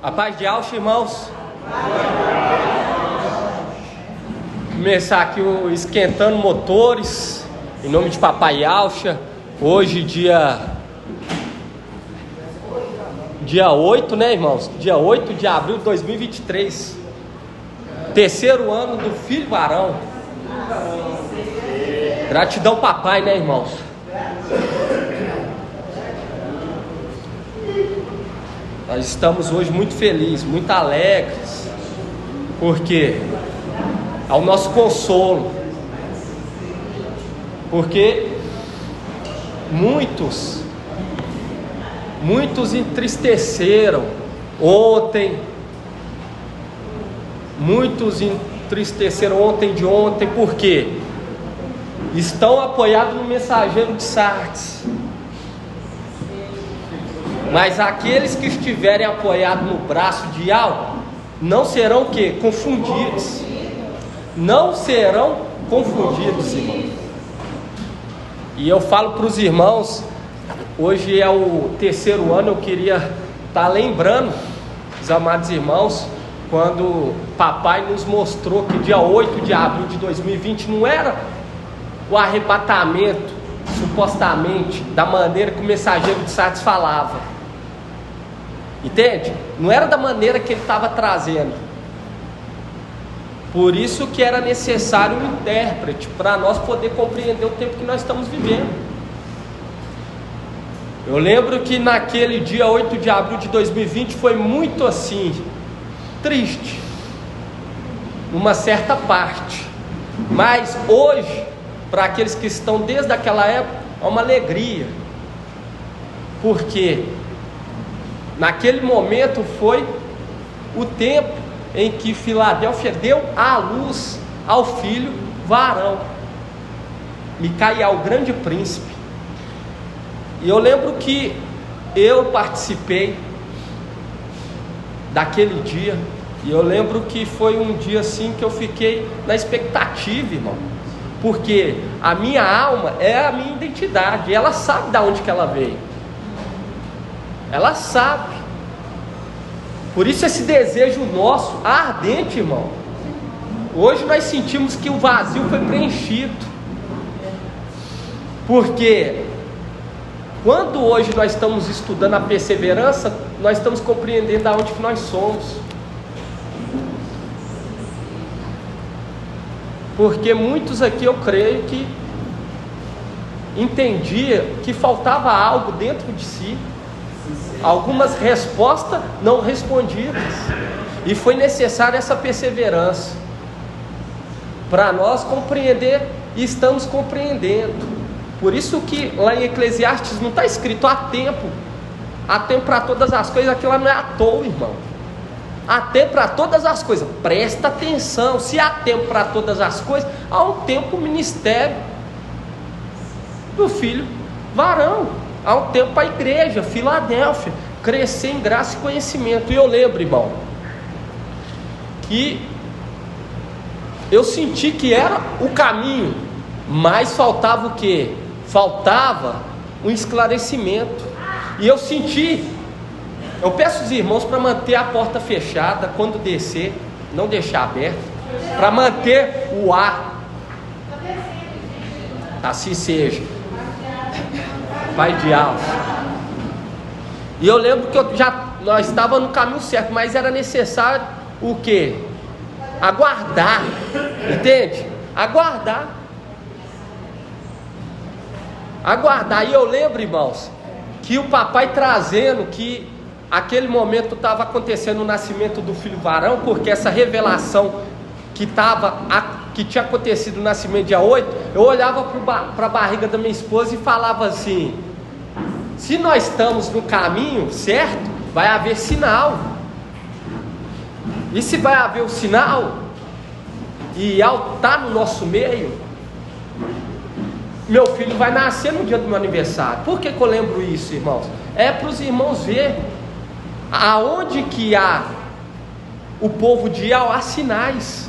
A paz de Alcha, irmãos. Começar aqui o esquentando motores, em nome de Papai Alcha. Hoje dia 8, né, irmãos? Dia 8 de abril de 2023. Terceiro ano do filho varão. Gratidão, papai, né, irmãos? Nós estamos hoje muito felizes, muito alegres, porque é o nosso consolo, porque muitos entristeceram ontem, de ontem, porque estão apoiados no mensageiro de Sardes. Mas aqueles que estiverem apoiados no braço de Al não serão o quê? Confundidos. Não serão confundidos, irmãos. E eu falo para os irmãos, hoje é o terceiro ano, eu queria estar lembrando os amados irmãos, quando papai nos mostrou que dia 8 de abril de 2020 não era o arrebatamento, supostamente, da maneira que o mensageiro de Sardes falava. Entende? Não era da maneira que ele estava trazendo. Por isso que era necessário um intérprete, para nós poder compreender o tempo que nós estamos vivendo. Eu lembro que naquele dia 8 de abril de 2020 foi muito assim, triste, numa certa parte. Mas hoje, para aqueles que estão desde aquela época, é uma alegria. Porque naquele momento foi o tempo em que Filadélfia deu à luz ao filho varão, Micael, o grande príncipe. E eu lembro que eu participei daquele dia, e eu lembro que foi um dia assim que eu fiquei na expectativa, irmão, porque a minha alma é a minha identidade, e ela sabe de onde que ela veio. Ela sabe. Por isso esse desejo nosso, ardente, irmão. Hoje nós sentimos que o vazio foi preenchido. Porque quando hoje nós estamos estudando a perseverança, nós estamos compreendendo aonde que nós somos. Porque muitos aqui, eu creio que entendia que faltava algo dentro de si, algumas respostas não respondidas, e foi necessária essa perseverança para nós compreender, e estamos compreendendo. Por isso que lá em Eclesiastes não está escrito há tempo para todas as coisas. Aquilo lá não é à toa, irmão. Há tempo para todas as coisas. Presta atenção, se há tempo para todas as coisas, há um tempo o ministério do filho varão, há um tempo para a igreja, Filadélfia, crescer em graça e conhecimento. E eu lembro, irmão, que eu senti que era o caminho, mas faltava o quê? Faltava um esclarecimento. E eu senti, eu peço aos irmãos para manter a porta fechada quando descer, não deixar aberta, para manter o ar. Assim seja. Pai de Alfa. E eu lembro que nós estávamos no caminho certo, mas era necessário o quê? Aguardar. Entende? Aguardar. E eu lembro, irmãos, que o papai trazendo que aquele momento estava acontecendo o nascimento do filho varão, porque essa revelação que tinha acontecido no nascimento dia 8, eu olhava para a barriga da minha esposa e falava assim: se nós estamos no caminho certo, vai haver sinal. E se vai haver o sinal, e ao estar no nosso meio, meu filho vai nascer no dia do meu aniversário. Por que eu lembro isso, irmãos? É para os irmãos verem aonde que há o povo de Al, há sinais.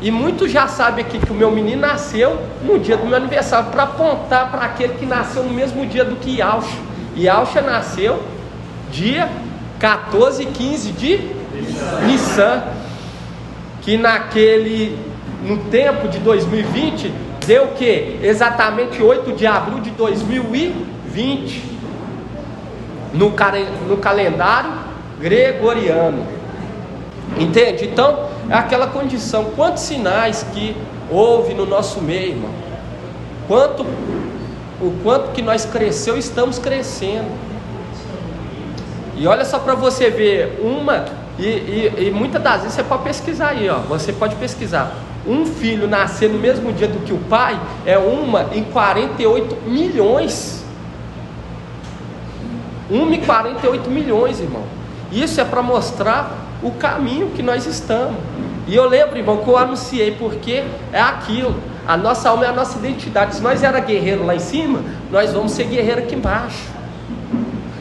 E muitos já sabem aqui que o meu menino nasceu no dia do meu aniversário, para apontar para aquele que nasceu no mesmo dia do que Yalcha. Yalcha nasceu dia 14 e 15 de Nissan, que no tempo de 2020 deu o quê? Exatamente 8 de abril de 2020 no calendário gregoriano. Entende? Então é aquela condição. Quantos sinais que houve no nosso meio, irmão? O quanto que nós cresceu, estamos crescendo. E olha só para você ver, e muitas das vezes você pode pesquisar aí, ó, você pode pesquisar. Um filho nascer no mesmo dia do que o pai é uma em 48 milhões. 1 em 48 milhões, irmão. Isso é para mostrar o caminho que nós estamos. E eu lembro, irmão, que eu anunciei, porque é aquilo. A nossa alma é a nossa identidade. Se nós era guerreiro lá em cima, nós vamos ser guerreiro aqui embaixo.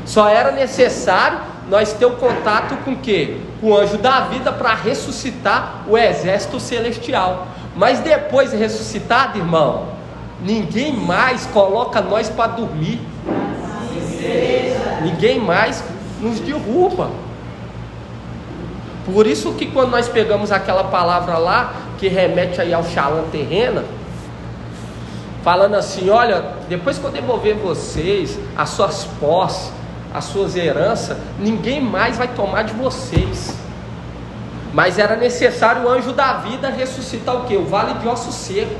Só era necessário nós ter um contato com o quê? Com o anjo da vida para ressuscitar o exército celestial. Mas depois de ressuscitado, irmão, ninguém mais coloca nós para dormir. Ninguém mais nos derruba. Por isso que quando nós pegamos aquela palavra lá, que remete aí ao Shalom terrena, falando assim, olha, depois que eu devolver vocês as suas posses, as suas heranças, ninguém mais vai tomar de vocês. Mas era necessário o anjo da vida ressuscitar o quê? O vale de ossos secos.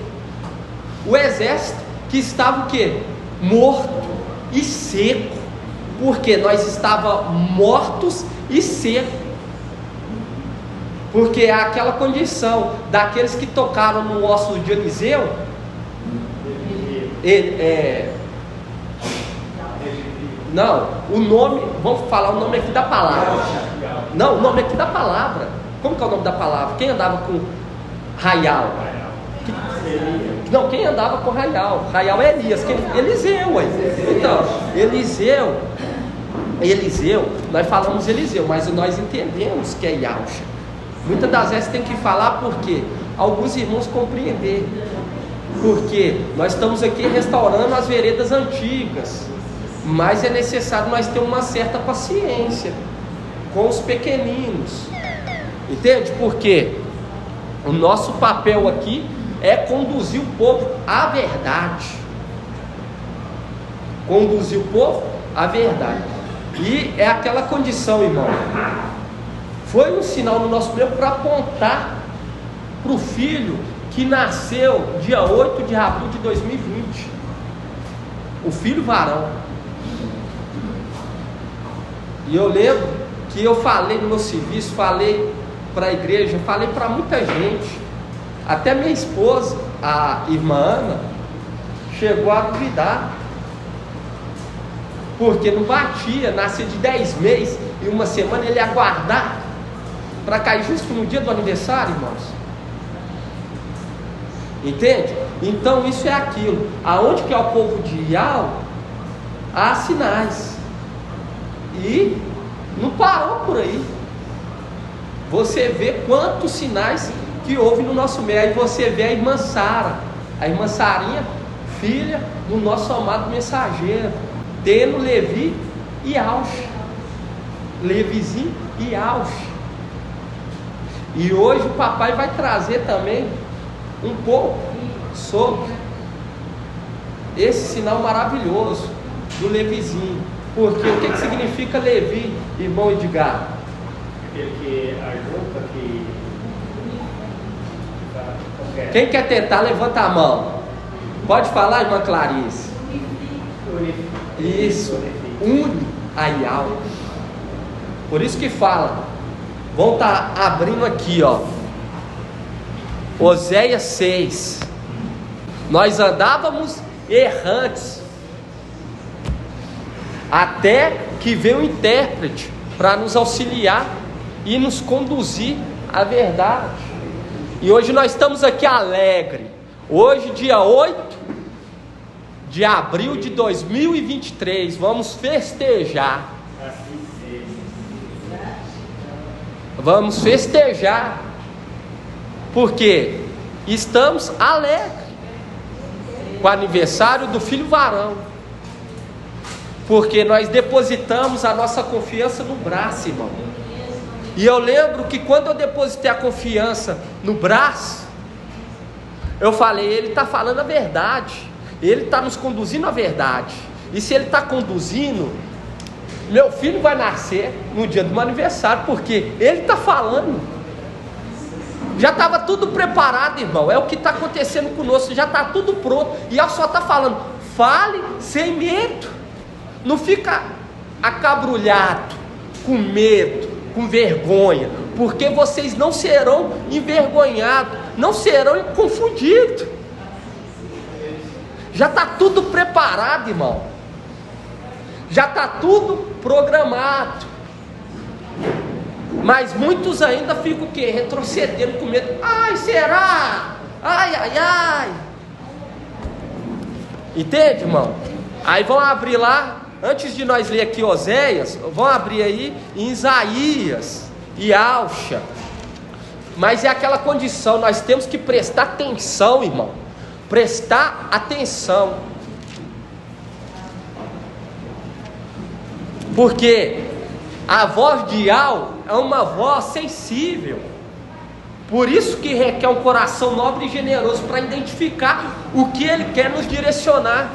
O exército que estava o quê? Morto e seco. Porque nós estávamos mortos e secos. Porque é aquela condição daqueles que tocaram no osso de Eliseu. Não, o nome, vamos falar o nome aqui da palavra. Não, o nome aqui da palavra. Como que é o nome da palavra? Quem andava com Raial? Não, quem andava com Raial? Raial é Elias, Eliseu aí. Então, Eliseu, nós falamos Eliseu, mas nós entendemos que é Yahusha. Muitas das vezes tem que falar porque alguns irmãos compreender. Porque nós estamos aqui restaurando as veredas antigas. Mas é necessário nós ter uma certa paciência com os pequeninos. Entende? Porque o nosso papel aqui é conduzir o povo à verdade. Conduzir o povo à verdade. E é aquela condição, irmão. Foi um sinal no nosso meio para apontar para o filho que nasceu dia 8 de abril de 2020. O filho varão. E eu lembro que eu falei no meu serviço, falei para a igreja, falei para muita gente. Até minha esposa, a irmã Ana, chegou a duvidar. Porque não batia, nascer de 10 meses e uma semana ele ia aguardar para cair justo no dia do aniversário, irmãos. Entende? Então isso é aquilo. Aonde que é o povo de Yahweh, há sinais. E não parou por aí. Você vê quantos sinais que houve no nosso meio. Aí você vê a irmã Sara, a irmã Sarinha, filha do nosso amado mensageiro, tendo Levi e Auxe, Levizinho e Auxe. E hoje o papai vai trazer também um pouco sobre esse sinal maravilhoso do Levizinho. Porque o que significa Levi, irmão Edgar? Aquele que ajunta, que... Quem quer tentar, levanta a mão. Pode falar, irmã Clarice. Isso, une a Yahweh. Por isso que fala. Vamos estar abrindo aqui, ó. Oséias 6. Nós andávamos errantes, até que veio o intérprete para nos auxiliar e nos conduzir à verdade. E hoje nós estamos aqui alegre. Hoje, dia 8 de abril de 2023, vamos festejar. Vamos festejar, porque estamos alegres com o aniversário do filho varão. Porque nós depositamos a nossa confiança no braço, irmão. E eu lembro que quando eu depositei a confiança no braço, eu falei, ele está falando a verdade, ele está nos conduzindo à verdade. E se ele está conduzindo, meu filho vai nascer no dia do meu aniversário, porque ele está falando. Já estava tudo preparado, irmão. É o que está acontecendo conosco, já está tudo pronto. E ela só está falando, fale sem medo. Não fica acabrulhado, com medo, com vergonha, porque vocês não serão envergonhados, não serão confundidos. Já está tudo preparado, irmão. Já está tudo programado. Mas muitos ainda ficam o quê? Retrocedendo com medo. Ai, será? Ai, ai, ai. Entende, irmão? Aí vão abrir lá, antes de nós ler aqui Oséias, vão abrir aí em Isaías e Alcha. Mas é aquela condição, nós temos que prestar atenção, irmão. Prestar atenção. Porque a voz de Al é uma voz sensível. Por isso que requer um coração nobre e generoso para identificar o que ele quer nos direcionar.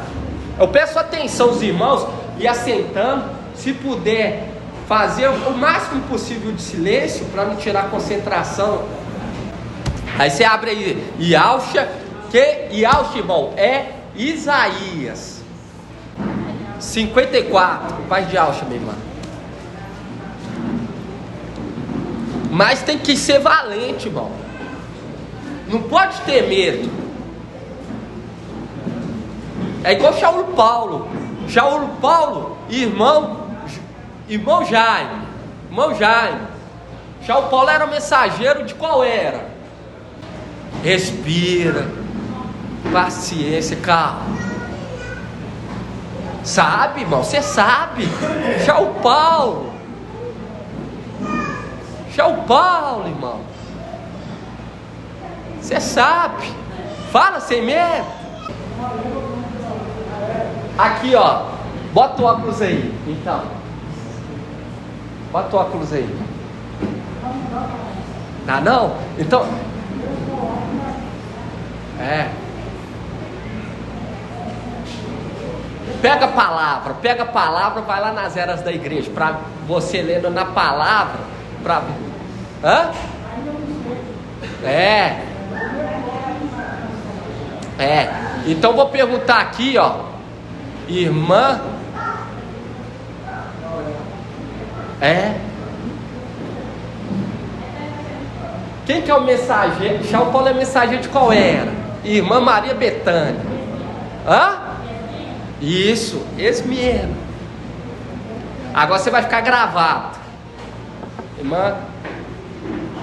Eu peço atenção aos irmãos e assentando, se puder fazer o máximo possível de silêncio para não tirar a concentração. Aí você abre aí Yalcha, que Yalcha, irmão, é Isaías 54, paz de Yalcha, minha irmã. Mas tem que ser valente, irmão. Não pode ter medo. É igual Shaul Paulo. Shaul Paulo, irmão Jaime. Shaul Paulo era mensageiro de qual era? Respira, paciência, calma. Sabe, irmão? Você sabe. Shaul Paulo, irmão. Você sabe. Fala sem medo. Aqui, ó. Bota o óculos aí. Então. Bota o óculos aí. Ah, não? Então. Pega a palavra, vai lá nas eras da igreja, para você lendo na palavra, para... Hã? Então vou perguntar aqui, ó, irmã, quem que é o mensageiro? Shaul Paulo é mensageiro de qual era? Irmã Maria Bethânia. Isso, esse mesmo. Agora você vai ficar gravado. Irmã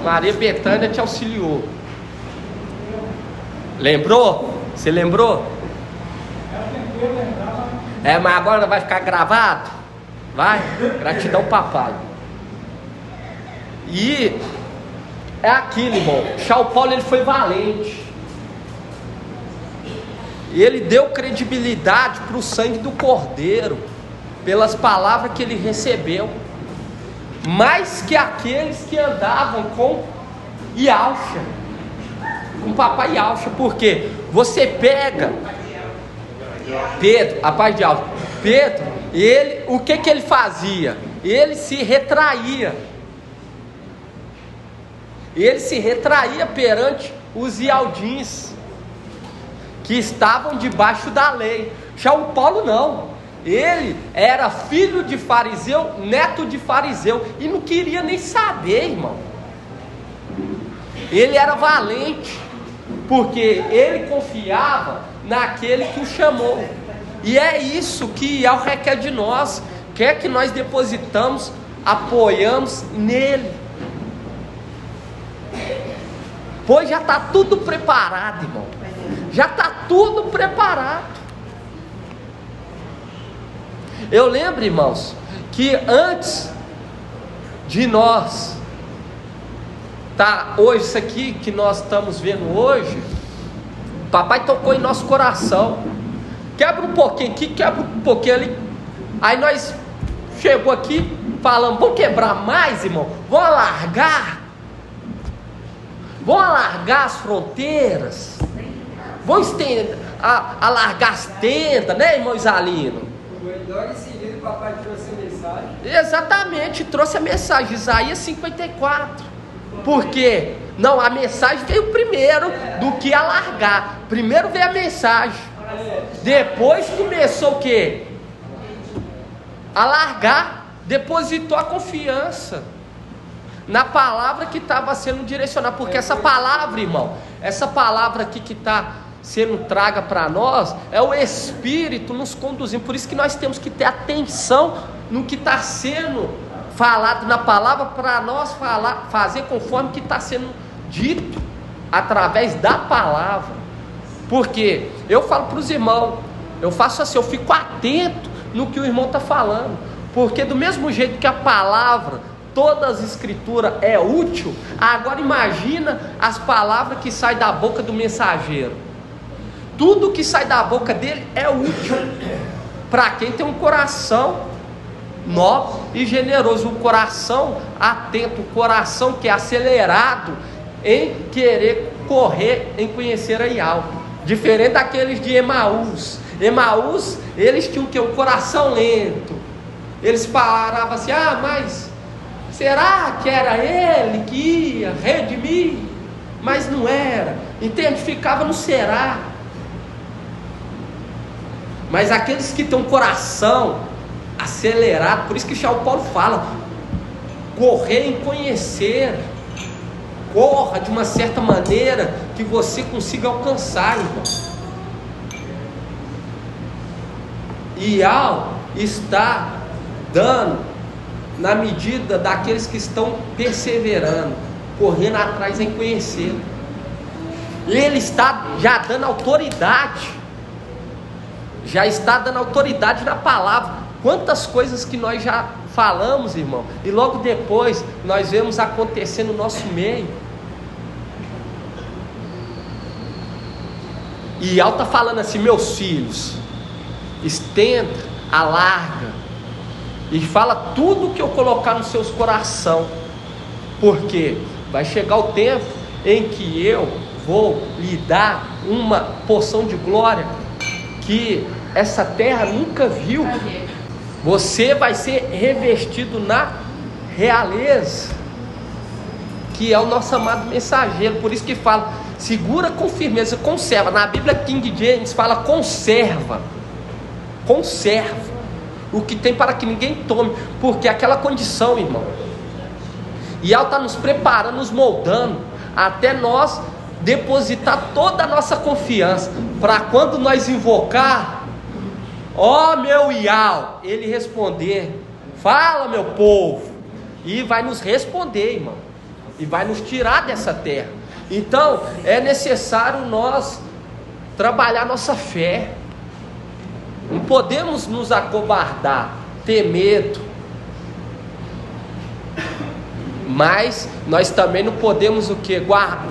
Maria Bethânia te auxiliou. Lembrou? Você lembrou? Mas agora vai ficar gravado? Vai? Gratidão, papai. E é aquilo, irmão. Shaul Paulo, ele foi valente. Ele deu credibilidade para o sangue do Cordeiro, pelas palavras que ele recebeu, mais que aqueles que andavam com Yalcha, com o papai Yalcha. Porque você pega Pedro, a paz de Yalcha, Pedro, ele, o que ele fazia? Ele se retraía. Ele se retraía perante os Ialdins, que estavam debaixo da lei. Shaul Paulo não. Ele era filho de fariseu, neto de fariseu, e não queria nem saber, irmão. Ele era valente, porque ele confiava naquele que o chamou. E é isso que Yahweh requer de nós. Quer que nós depositamos, apoiamos nele. Pois já está tudo preparado, irmão. Já está tudo preparado. Eu lembro, irmãos, que antes de nós hoje, isso aqui que nós estamos vendo hoje, papai tocou em nosso coração. Quebra um pouquinho aqui, quebra um pouquinho ali. Aí nós chegou aqui, falamos, vamos quebrar mais, irmão? Vamos alargar as fronteiras, vamos estender, alargar as tendas, né, irmão Isalino? Logo em seguida o papai trouxe a mensagem. Exatamente, trouxe a mensagem, Isaías 54. Por quê? Não, a mensagem veio primeiro do que alargar. Primeiro veio a mensagem. Depois começou o quê? Alargar. Depositou a confiança na palavra que estava sendo direcionada. Porque essa palavra, irmão, essa palavra aqui que está sendo traga para nós, é o Espírito nos conduzindo. Por isso que nós temos que ter atenção no que está sendo falado na palavra, para nós fazer conforme que está sendo dito através da palavra. Porque eu falo para os irmãos, eu faço assim, eu fico atento no que o irmão está falando, porque do mesmo jeito que a palavra, todas as escrituras é útil, agora imagina as palavras que saem da boca do mensageiro. Tudo que sai da boca dele é útil para quem tem um coração nobre e generoso, um coração atento, um coração que é acelerado em querer correr, em conhecer a Yahweh. Diferente daqueles de Emaús. Emaús, eles tinham que um coração lento. Eles paravam assim, mas será que era ele que ia redimir? Mas não era, entende? Ficava no será. Mas aqueles que têm um coração acelerado, por isso que o Paulo fala, correr em conhecer, corra de uma certa maneira que você consiga alcançar, irmão. E ao estar dando na medida daqueles que estão perseverando, correndo atrás em conhecer, ele está já dando autoridade, já está dando autoridade na palavra. Quantas coisas que nós já falamos, irmão, e logo depois nós vemos acontecer no nosso meio. E Al está falando assim, meus filhos, estenda, alarga, e fala tudo que eu colocar nos seus coração, porque vai chegar o tempo em que eu vou lhe dar uma porção de glória que essa terra nunca viu. Você vai ser revestido na realeza, que é o nosso amado mensageiro. Por isso que fala, segura com firmeza, conserva. Na Bíblia King James fala conserva, conserva o que tem para que ninguém tome, porque é aquela condição, irmão. E ela está nos preparando, nos moldando, até nós depositar toda a nossa confiança, para quando nós invocar, ó meu Iau, ele responder, fala meu povo, e vai nos responder, irmão, e vai nos tirar dessa terra. Então é necessário nós trabalhar nossa fé. Não podemos nos acovardar, ter medo, mas nós também não podemos o que?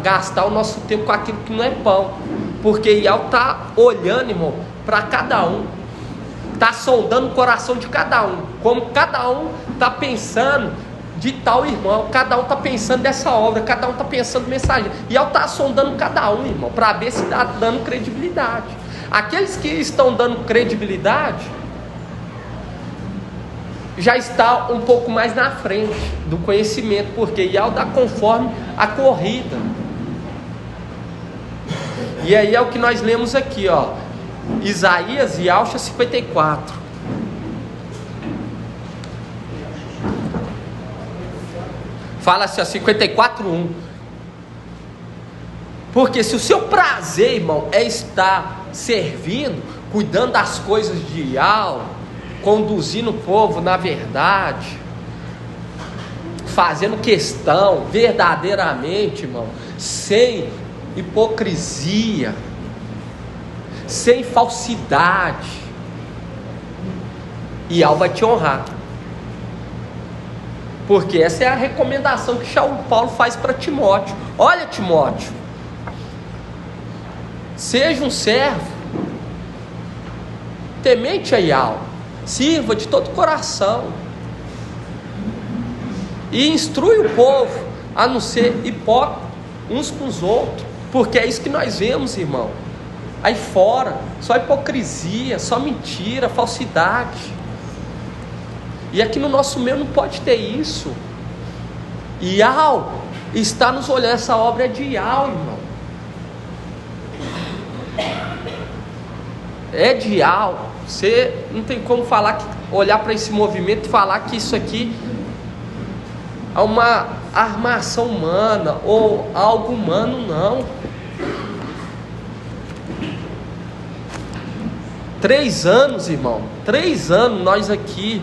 Gastar o nosso tempo com aquilo que não é pão, porque Iau está olhando, irmão, para cada um, está sondando o coração de cada um, como cada um está pensando de tal irmão, cada um está pensando dessa obra, cada um está pensando mensagem, e Iau está sondando cada um, irmão, para ver se está dando credibilidade. Aqueles que estão dando credibilidade já está um pouco mais na frente do conhecimento, porque Iau dá conforme a corrida. E aí é o que nós lemos aqui, ó, Isaías e Yauxa 54. Fala assim, ó, 54:1. Porque se o seu prazer, irmão, é estar servindo, cuidando das coisas de Iau, conduzindo o povo na verdade, fazendo questão verdadeiramente, irmão, sem hipocrisia, sem falsidade, Iau vai te honrar. Porque essa é a recomendação que Paulo faz para Timóteo. Olha, Timóteo, seja um servo temente a Iau, Sirva de todo o coração. E instrui o povo a não ser hipócrita uns com os outros. Porque é isso que nós vemos, irmão. Aí fora, só hipocrisia, só mentira, falsidade. E aqui no nosso meio não pode ter isso. Ial está nos olhando, essa obra é de Ial, irmão. É de Ial. Você não tem como olhar para esse movimento e falar que isso aqui é uma armação humana ou algo humano, não. 3 anos, irmão, 3 anos nós aqui,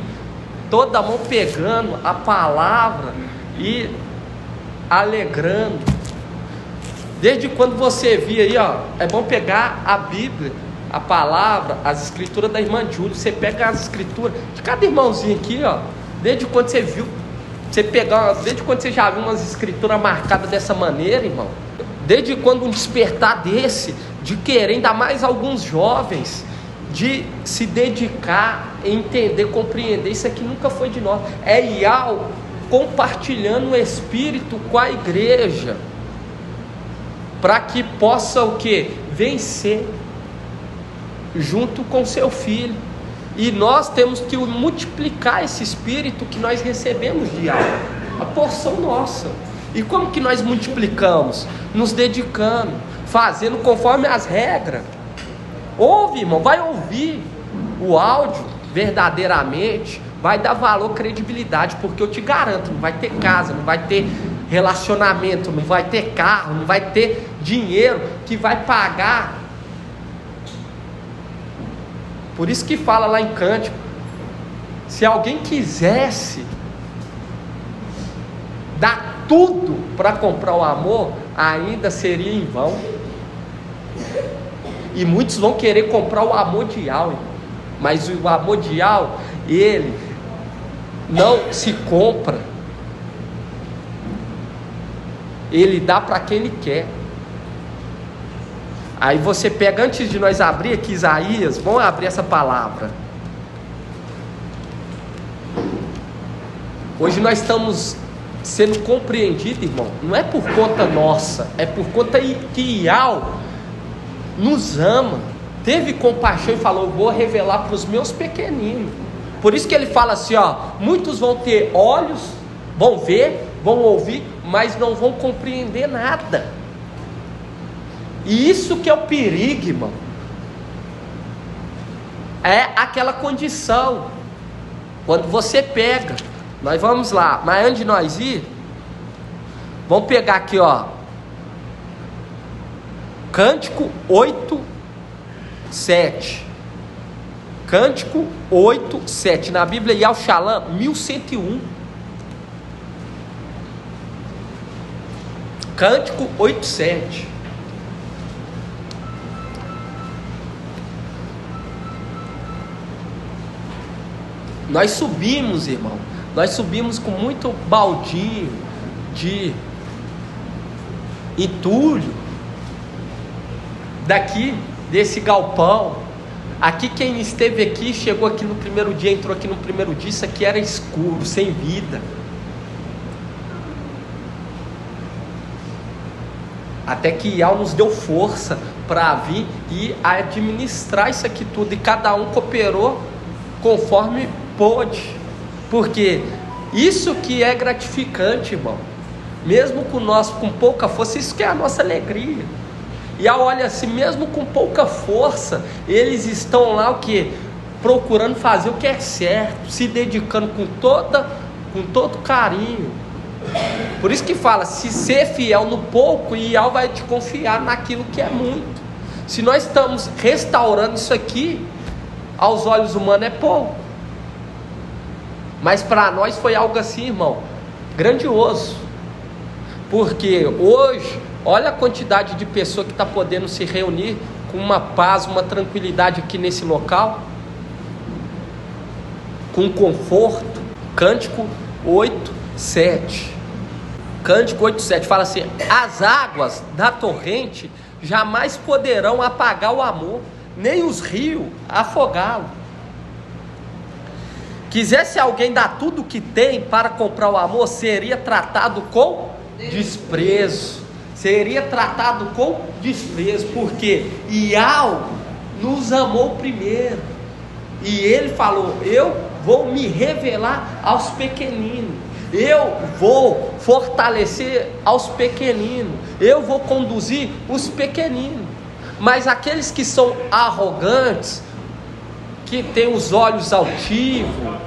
toda mão pegando a palavra e alegrando. Desde quando você via aí, ó, é bom pegar a Bíblia, a palavra, as escrituras da irmã Júlia. Você pega as escrituras de cada irmãozinho aqui, ó. Desde quando você viu, desde quando você já viu umas escrituras marcadas dessa maneira, irmão? Desde quando um despertar desse, de querer, ainda mais alguns jovens, de se dedicar, entender, compreender, isso aqui nunca foi de nós. É Ial compartilhando o Espírito com a igreja, para que possa o quê? Vencer junto com seu filho. E nós temos que multiplicar esse Espírito que nós recebemos de Ial, a porção nossa. E como que nós multiplicamos? Nos dedicando, fazendo conforme as regras. Ouve, irmão, vai ouvir o áudio verdadeiramente, vai dar valor, credibilidade, porque eu te garanto, não vai ter casa, não vai ter relacionamento, não vai ter carro, não vai ter dinheiro que vai pagar. Por isso que fala lá em Cântico, se alguém quisesse dar tudo para comprar o amor, ainda seria em vão. E muitos vão querer comprar o amor de Ial, mas o amor de Ial, ele não se compra, ele dá para quem ele quer. Aí você pega, antes de nós abrir aqui Isaías, vamos abrir essa palavra. Hoje nós estamos sendo compreendidos, irmão, não é por conta nossa, é por conta que Ial nos ama, teve compaixão e falou: vou revelar para os meus pequeninos. Por isso que ele fala assim, ó, muitos vão ter olhos, vão ver, vão ouvir, mas não vão compreender nada. E isso que é o perigo, irmão. É aquela condição. Quando você pega, nós vamos lá, mas antes de nós ir, vamos pegar aqui, ó, Cântico 8:7. Cântico 8:7. Na Bíblia Yal Shalom 1101. Cântico 8:7. Nós subimos, irmão. Nós subimos com muito baldinho de entulho daqui, desse galpão. Aqui, quem esteve aqui, chegou aqui no primeiro dia, entrou aqui no primeiro dia, isso aqui era escuro, sem vida. Até que Ial nos deu força para vir e administrar isso aqui tudo, e cada um cooperou conforme pôde, porque isso que é gratificante, irmão, mesmo com nós com pouca força, isso que é a nossa alegria. E olha assim, mesmo com pouca força, eles estão lá o que? Procurando fazer o que é certo, se dedicando com todo carinho. Por isso que fala, se ser fiel no pouco, Ial vai te confiar naquilo que é muito. Se nós estamos restaurando isso aqui, aos olhos humanos é pouco, mas para nós foi algo assim, irmão, grandioso. Porque hoje, olha a quantidade de pessoas que está podendo se reunir com uma paz, uma tranquilidade aqui nesse local, com conforto. Cântico 8:7. Cântico 8:7 fala assim: as águas da torrente jamais poderão apagar o amor, nem os rios afogá-lo. Quisesse alguém dar tudo o que tem para comprar o amor, seria tratado com desprezo. Seria tratado com desprezo, porque Yahweh nos amou primeiro. E ele falou: eu vou me revelar aos pequeninos, eu vou fortalecer aos pequeninos, eu vou conduzir os pequeninos. Mas aqueles que são arrogantes, que têm os olhos altivos,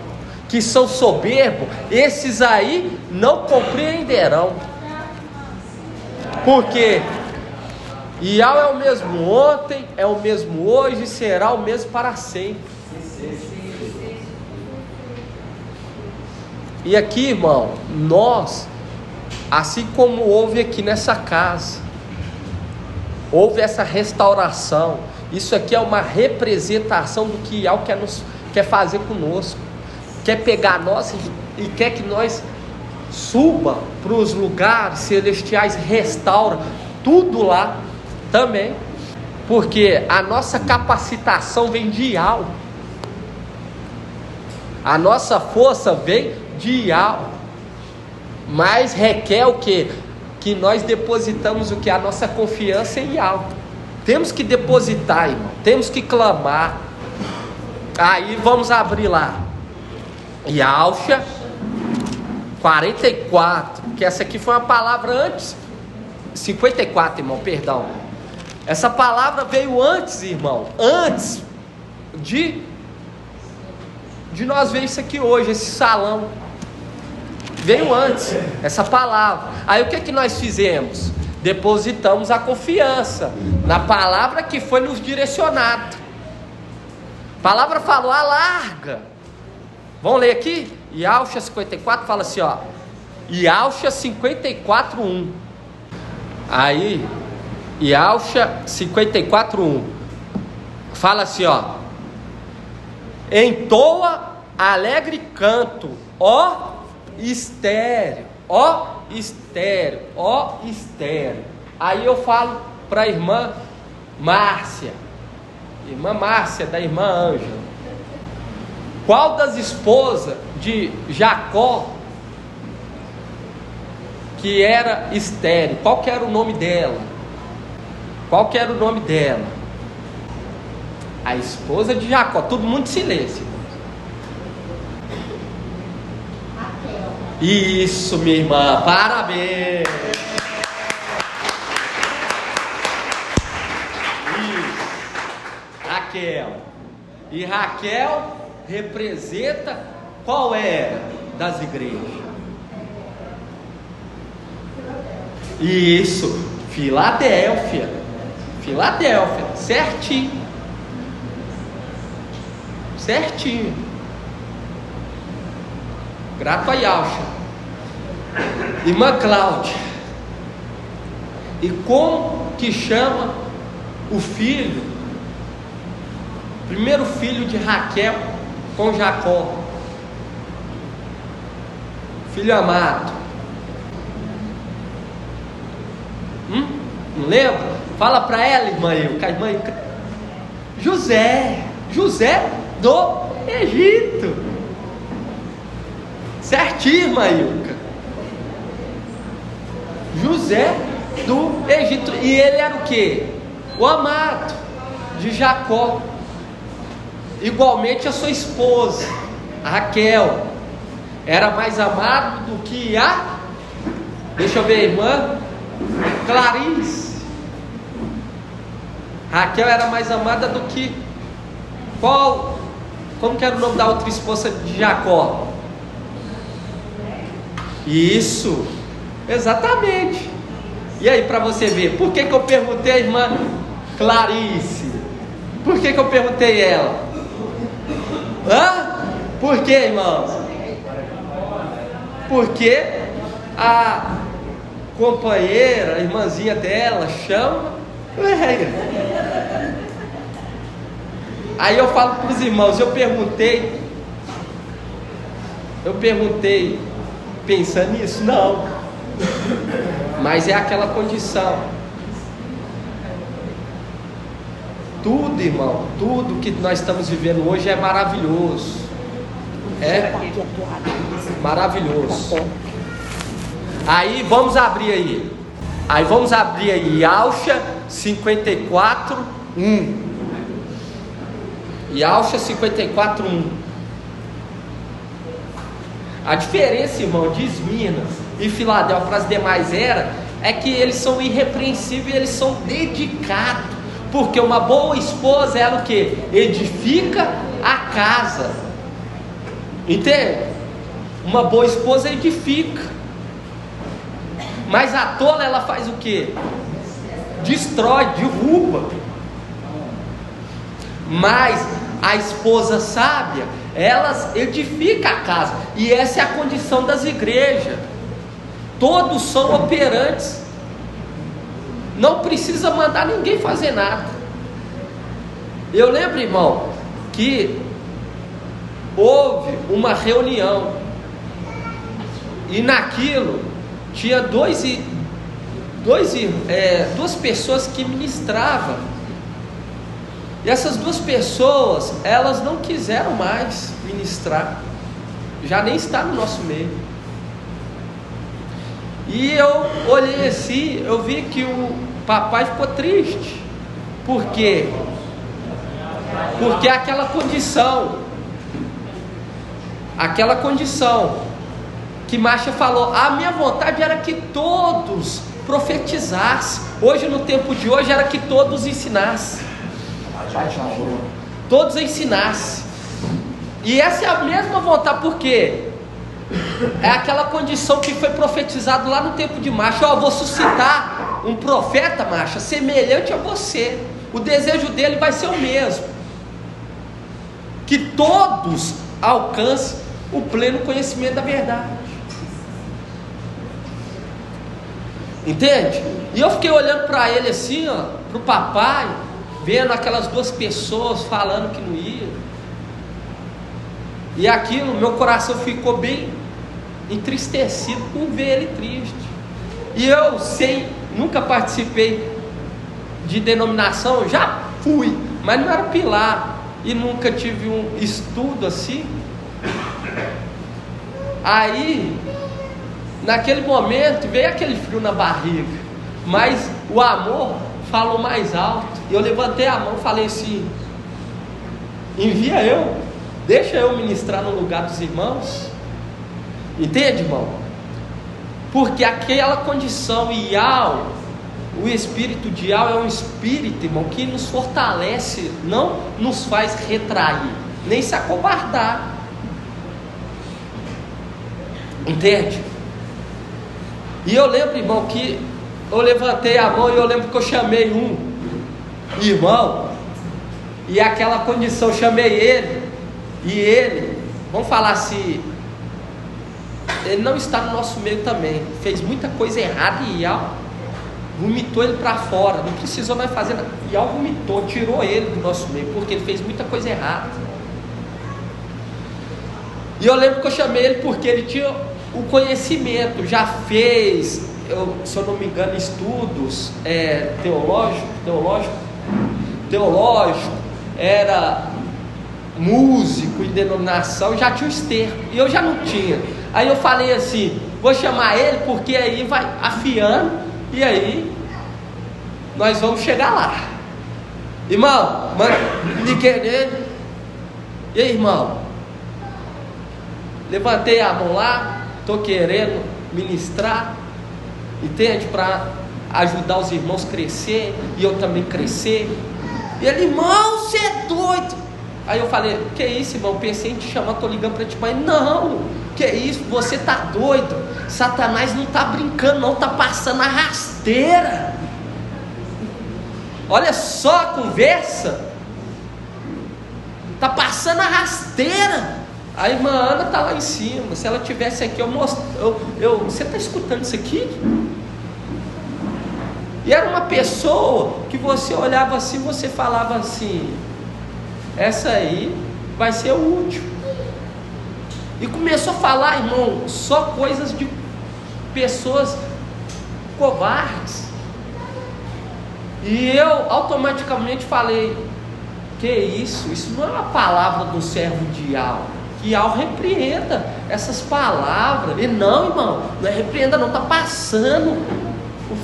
que são soberbos, esses aí não compreenderão. Porque Yahweh é o mesmo ontem, é o mesmo hoje, será o mesmo para sempre. E aqui, irmão, nós, assim como houve aqui nessa casa, houve essa restauração. Isso aqui é uma representação do que Yahweh quer fazer conosco. Quer pegar nós e quer que nós suba para os lugares celestiais, restaura tudo lá também. Porque a nossa capacitação vem de Yahweh. A nossa força vem de Yahweh. Mas requer o quê? Que nós depositamos o que? A nossa confiança em Yahweh. Temos que depositar, irmão. Temos que clamar. Aí vamos abrir lá. Yahshua 44. Que essa aqui foi uma palavra antes. 54, irmão, perdão. Essa palavra veio antes, irmão. Antes de nós ver isso aqui hoje, esse salão. Veio antes essa palavra. Aí o que nós fizemos? Depositamos a confiança na palavra que foi nos direcionada. A palavra falou: alarga. Vamos ler aqui? Yahshua 54 fala assim, ó. Yahshua 54:1. Aí Yahshua 54:1 fala assim, ó: entoa alegre canto, ó estéreo, ó estéreo, ó estéreo. Aí eu falo para a irmã Márcia, da irmã Ângela: qual das esposas de Jacó que era estéreo? Qual que era o nome dela? Qual que era o nome dela? A esposa de Jacó. Todo mundo em silêncio. Isso, minha irmã, parabéns. Isso. Raquel. E Raquel representa qual era das igrejas? Isso, Filadélfia. Filadélfia, certinho. Certinho. Grato a Yahshua. Irmã Cláudia. E como que chama o filho? Primeiro filho de Raquel com Jacó. Filho amado. Não lembra? Fala para ela, irmã Ilka. Irmã Ilka. José do Egito. Certinho, irmã Ilka. José do Egito. E ele era o quê? O amado de Jacó. Igualmente a sua esposa, a Raquel, era mais amado do que a, deixa eu ver, a irmã Clarice. Raquel era mais amada do que qual? Como que era o nome da outra esposa de Jacó? Isso, exatamente. E aí, para você ver, por que eu perguntei a irmã Clarice? Por que eu perguntei ela? Por que, irmãos? Porque a companheira, a irmãzinha dela, chama Leia. Aí eu falo para os irmãos, eu perguntei pensando nisso? Não. Mas é aquela condição. Tudo, irmão, tudo que nós estamos vivendo hoje é maravilhoso. É maravilhoso. Aí vamos abrir aí. Aí vamos abrir aí Yauxa 54:1. Yauxa 54:1. A diferença, irmão, de Esmirna e Filadélfia para as demais eras é que eles são irrepreensíveis, eles são dedicados. Porque uma boa esposa, ela o que? Edifica a casa. Entende? Uma boa esposa edifica. Mas a tola, ela faz o que? Destrói, derruba. Mas a esposa sábia, elas edificam a casa. E essa é a condição das igrejas. Todos são operantes. Não precisa mandar ninguém fazer nada. Eu lembro, irmão, que houve uma reunião. E naquilo tinha duas pessoas que ministravam. E essas duas pessoas, elas não quiseram mais ministrar. Já nem está no nosso meio. E eu olhei assim, eu vi que o papai ficou triste. Por quê? Porque aquela condição que Marcha falou, a minha vontade era que todos profetizassem. Hoje, no tempo de hoje, era que todos ensinassem. Todos ensinassem. E essa é a mesma vontade, porque é aquela condição que foi profetizado lá no tempo de Marcha. Vou suscitar um profeta, Marcha, semelhante a você. O desejo dele vai ser o mesmo, que todos alcancem o pleno conhecimento da verdade. Entende? E eu fiquei olhando para ele assim, para o papai, vendo aquelas duas pessoas falando que não ia. E aquilo, meu coração ficou bem entristecido por ver ele triste. E eu nunca participei de denominação, já fui, mas não era pilar. E nunca tive um estudo assim. Aí, naquele momento, veio aquele frio na barriga, mas o amor falou mais alto. E eu levantei a mão e falei assim: envia eu, deixa eu ministrar no lugar dos irmãos. Entende, irmão? Porque aquela condição, o espírito de Ial é um espírito, irmão, que nos fortalece, não nos faz retrair, nem se acovardar. Entende? E eu lembro, irmão, que eu levantei a mão e eu lembro que eu chamei um irmão, e aquela condição, eu chamei ele, e ele, vamos falar assim, ele não está no nosso meio também, fez muita coisa errada e Ial vomitou ele para fora, não precisou mais fazer nada. Ial vomitou, tirou ele do nosso meio, porque ele fez muita coisa errada. E eu lembro que eu chamei ele porque ele tinha o conhecimento, já fez, se eu não me engano, estudos teológico, era músico em denominação, já tinha os termos, e eu já não tinha. Aí eu falei assim, vou chamar ele porque aí vai afiando, e aí nós vamos chegar lá. Irmão, liguei nele, e aí, irmão, levantei a mão lá, estou querendo ministrar, entende? Para ajudar os irmãos a crescer, e eu também crescer. E ele, irmão, você é doido. Aí eu falei, que isso, irmão, pensei em te chamar, estou ligando para ti, mas não, que isso, você está doido, Satanás não está brincando não, está passando a rasteira. Olha só a conversa, está passando a rasteira. A irmã Ana está lá em cima, se ela estivesse aqui, você está escutando isso aqui? E era uma pessoa que você olhava assim, você falava assim, essa aí vai ser o último. E começou a falar, irmão, só coisas de pessoas covardes. E eu automaticamente falei, que isso? Isso não é uma palavra do servo de Ial. que ao repreenda essas palavras. E não, irmão, não é repreenda não, está passando.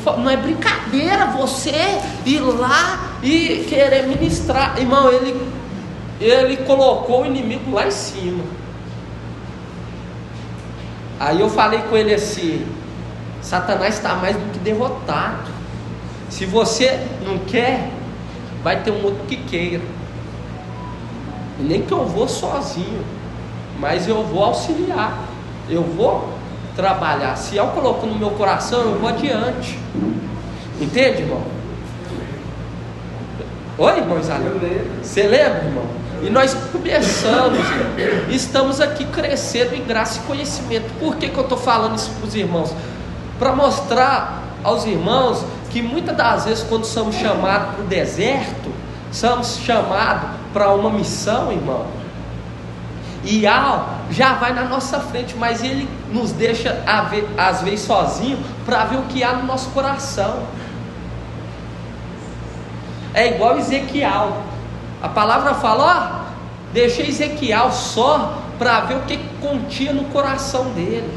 Não é brincadeira você ir lá e querer ministrar. Irmão, ele colocou o inimigo lá em cima. Aí eu falei com ele assim: Satanás está mais do que derrotado. Se você não quer, vai ter um outro que queira. E nem que eu vou sozinho, mas eu vou auxiliar, eu vou trabalhar. Se eu coloco no meu coração, eu vou adiante. Entende, irmão? Oi, irmão Israel? Você lembra, irmão? E nós começamos, irmão. Estamos aqui crescendo em graça e conhecimento. Por que eu estou falando isso para os irmãos? Para mostrar aos irmãos que muitas das vezes, quando somos chamados para o deserto, somos chamados para uma missão, irmão, e já vai na nossa frente, mas ele nos deixa às vezes sozinho para ver o que há no nosso coração. É igual Ezequiel. A palavra fala: ó, deixei Ezequiel só para ver o que continha no coração dele.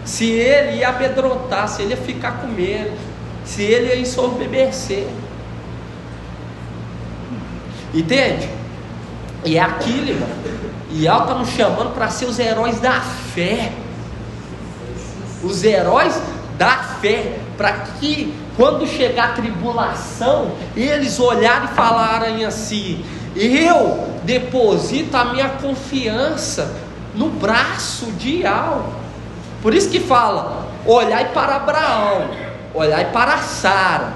Se ele ia amedrontar, se ele ia ficar com medo, se ele ia ensoberbecer. Entende? E é aquilo, irmão. E Al está nos chamando para ser os heróis da fé. Os heróis da fé. Para que quando chegar a tribulação, eles olharem e falarem assim: eu deposito a minha confiança no braço de Al. Por isso que fala: olhai para Abraão, olhai para Sara.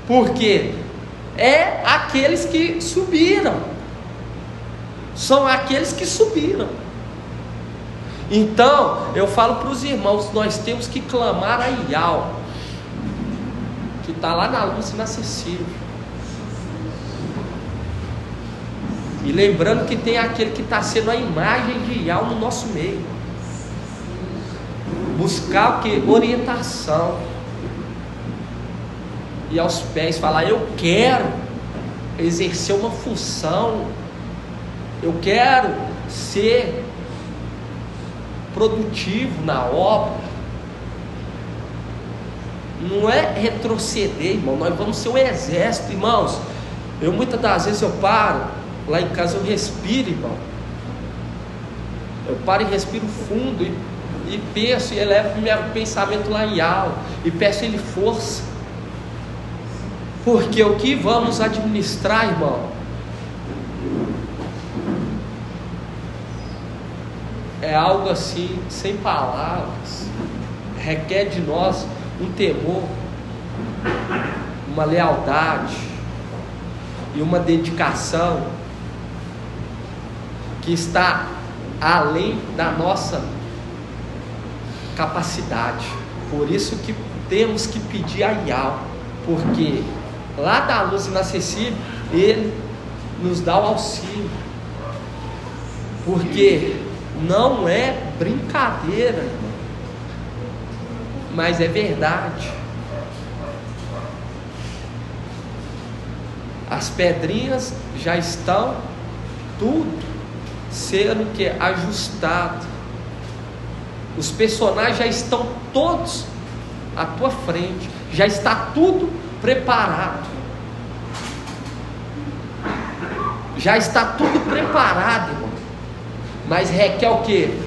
Por quê? É aqueles que subiram. São aqueles que subiram. Então, eu falo para os irmãos: nós temos que clamar a Ial, que está lá na luz inacessível. E lembrando que tem aquele que está sendo a imagem de Ial no nosso meio. Buscar o que? Orientação. E aos pés falar: eu quero exercer uma função, eu quero ser produtivo na obra. Não é retroceder, irmão. Nós vamos ser um exército, irmãos. Muitas das vezes eu paro lá em casa, eu respiro, irmão. Eu paro e respiro fundo e penso e elevo meu pensamento lá em alto e peço a Ele força. Porque o que vamos administrar, irmão, é algo assim, sem palavras. Requer de nós um temor, uma lealdade e uma dedicação que está além da nossa capacidade. Por isso que temos que pedir a Ial, porque lá da luz inacessível Ele nos dá o auxílio. Porque não é brincadeira, irmão, mas é verdade. As pedrinhas já estão tudo sendo que ajustado. Os personagens já estão todos à tua frente, já está tudo preparado. Já está tudo preparado, irmão. Mas requer o que?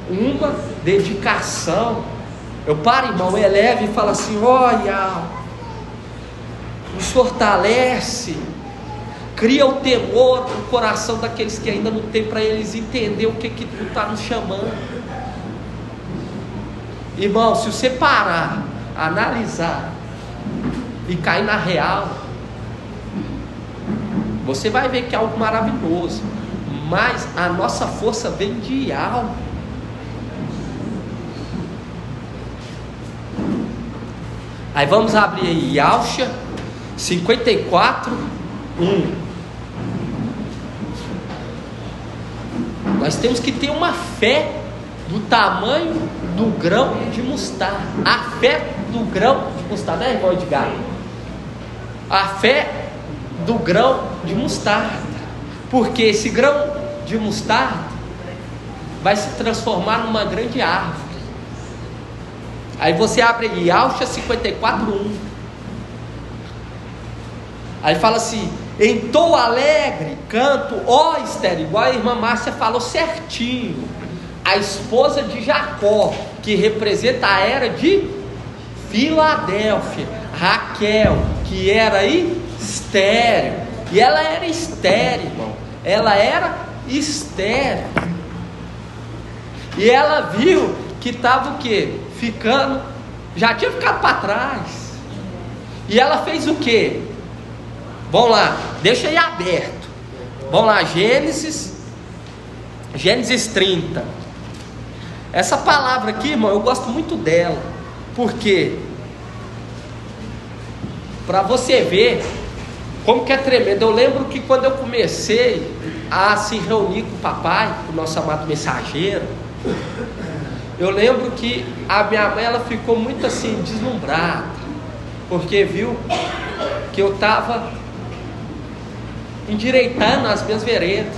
Uma dedicação. Eu paro, irmão, eleve e falo assim: olha, nos fortalece, cria o temor no coração daqueles que ainda não tem, para eles entender o que tu está nos chamando. Irmão, se você parar, analisar e cair na real, você vai ver que é algo maravilhoso. Mas a nossa força vem de algo. Aí vamos abrir aí Yalcha 54, 1. Nós temos que ter uma fé do tamanho do grão de mostarda. A fé do grão de mostarda, né, irmão Edgar? A fé do grão de mostarda. Porque esse grão de mostarda vai se transformar numa grande árvore. Aí você abre aí, Alcha 54:1. Aí fala assim: entou alegre, canto, ó Esther, igual a irmã Márcia falou certinho. A esposa de Jacó, que representa a era de Filadélfia. Raquel, que era estéril. E ela era estéril, irmão. Ela era estéril. E ela viu que estava o quê? Ficando, já tinha ficado para trás. E ela fez o quê? Vamos lá, deixa aí aberto. Vamos lá, Gênesis 30. Essa palavra aqui, irmão, eu gosto muito dela. Por quê? Para você ver como que é tremendo. Eu lembro que quando eu comecei a se reunir com o papai, o nosso amado mensageiro, eu lembro que a minha mãe, ela ficou muito assim, deslumbrada, porque viu que eu estava endireitando as minhas veredas.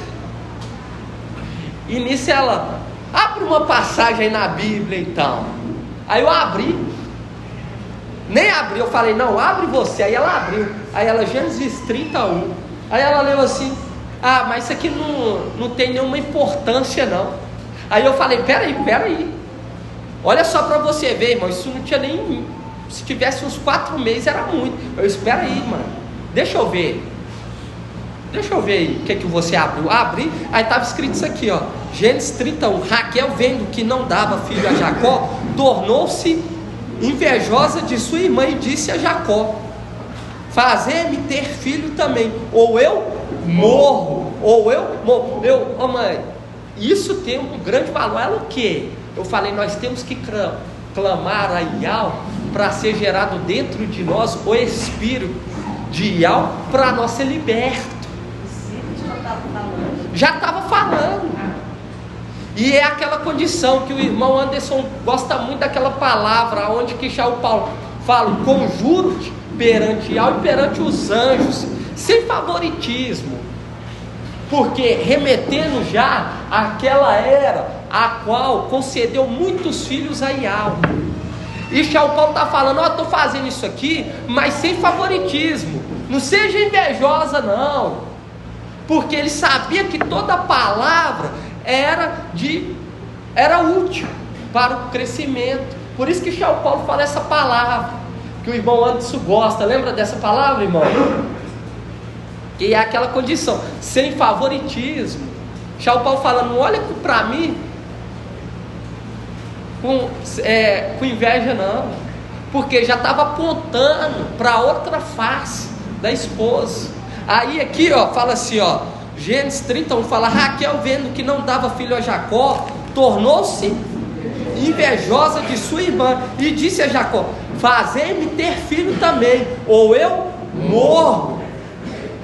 E nisso ela: abre uma passagem aí na Bíblia então. Aí eu abri. Nem abri, eu falei: não, abre você. Aí ela abriu. Aí ela, Gênesis 31. Aí ela leu assim: ah, mas isso aqui não tem nenhuma importância não. Aí eu falei: peraí. Olha só para você ver, irmão, isso não tinha nem... Se tivesse uns 4 meses era muito. Eu: espera aí, mano, deixa eu ver aí, o que você abriu. Abri, aí estava escrito isso aqui, ó, Gênesis 31. Raquel, vendo que não dava filho a Jacó, tornou-se invejosa de sua irmã e disse a Jacó: fazer-me ter filho também, ou eu morro. Ô mãe, isso tem um grande valor. Ela o quê? Eu falei: nós temos que clamar a Yahweh para ser gerado dentro de nós o espírito de Yahweh, para nós ser liberto. Já estava falando. E é aquela condição que o irmão Anderson gosta muito daquela palavra, onde que já o Paulo fala: conjuro-te perante Yahweh e perante os anjos, sem favoritismo, porque remetendo já àquela era a qual concedeu muitos filhos a Yahweh. E já o Paulo está falando: ó, estou fazendo isso aqui, mas sem favoritismo, não seja invejosa não, porque ele sabia que toda palavra era útil para o crescimento. Por isso que já o Paulo fala essa palavra, que o irmão Anderson gosta. Lembra dessa palavra, irmão? E é aquela condição, sem favoritismo. Já o Paulo falando: não olha para mim com inveja não, porque já estava apontando para outra face da esposa. Aí aqui, ó, fala assim, ó, Gênesis 31 fala: Raquel, vendo que não dava filho a Jacó, tornou-se invejosa de sua irmã e disse a Jacó: fazer-me ter filho também, ou eu morro.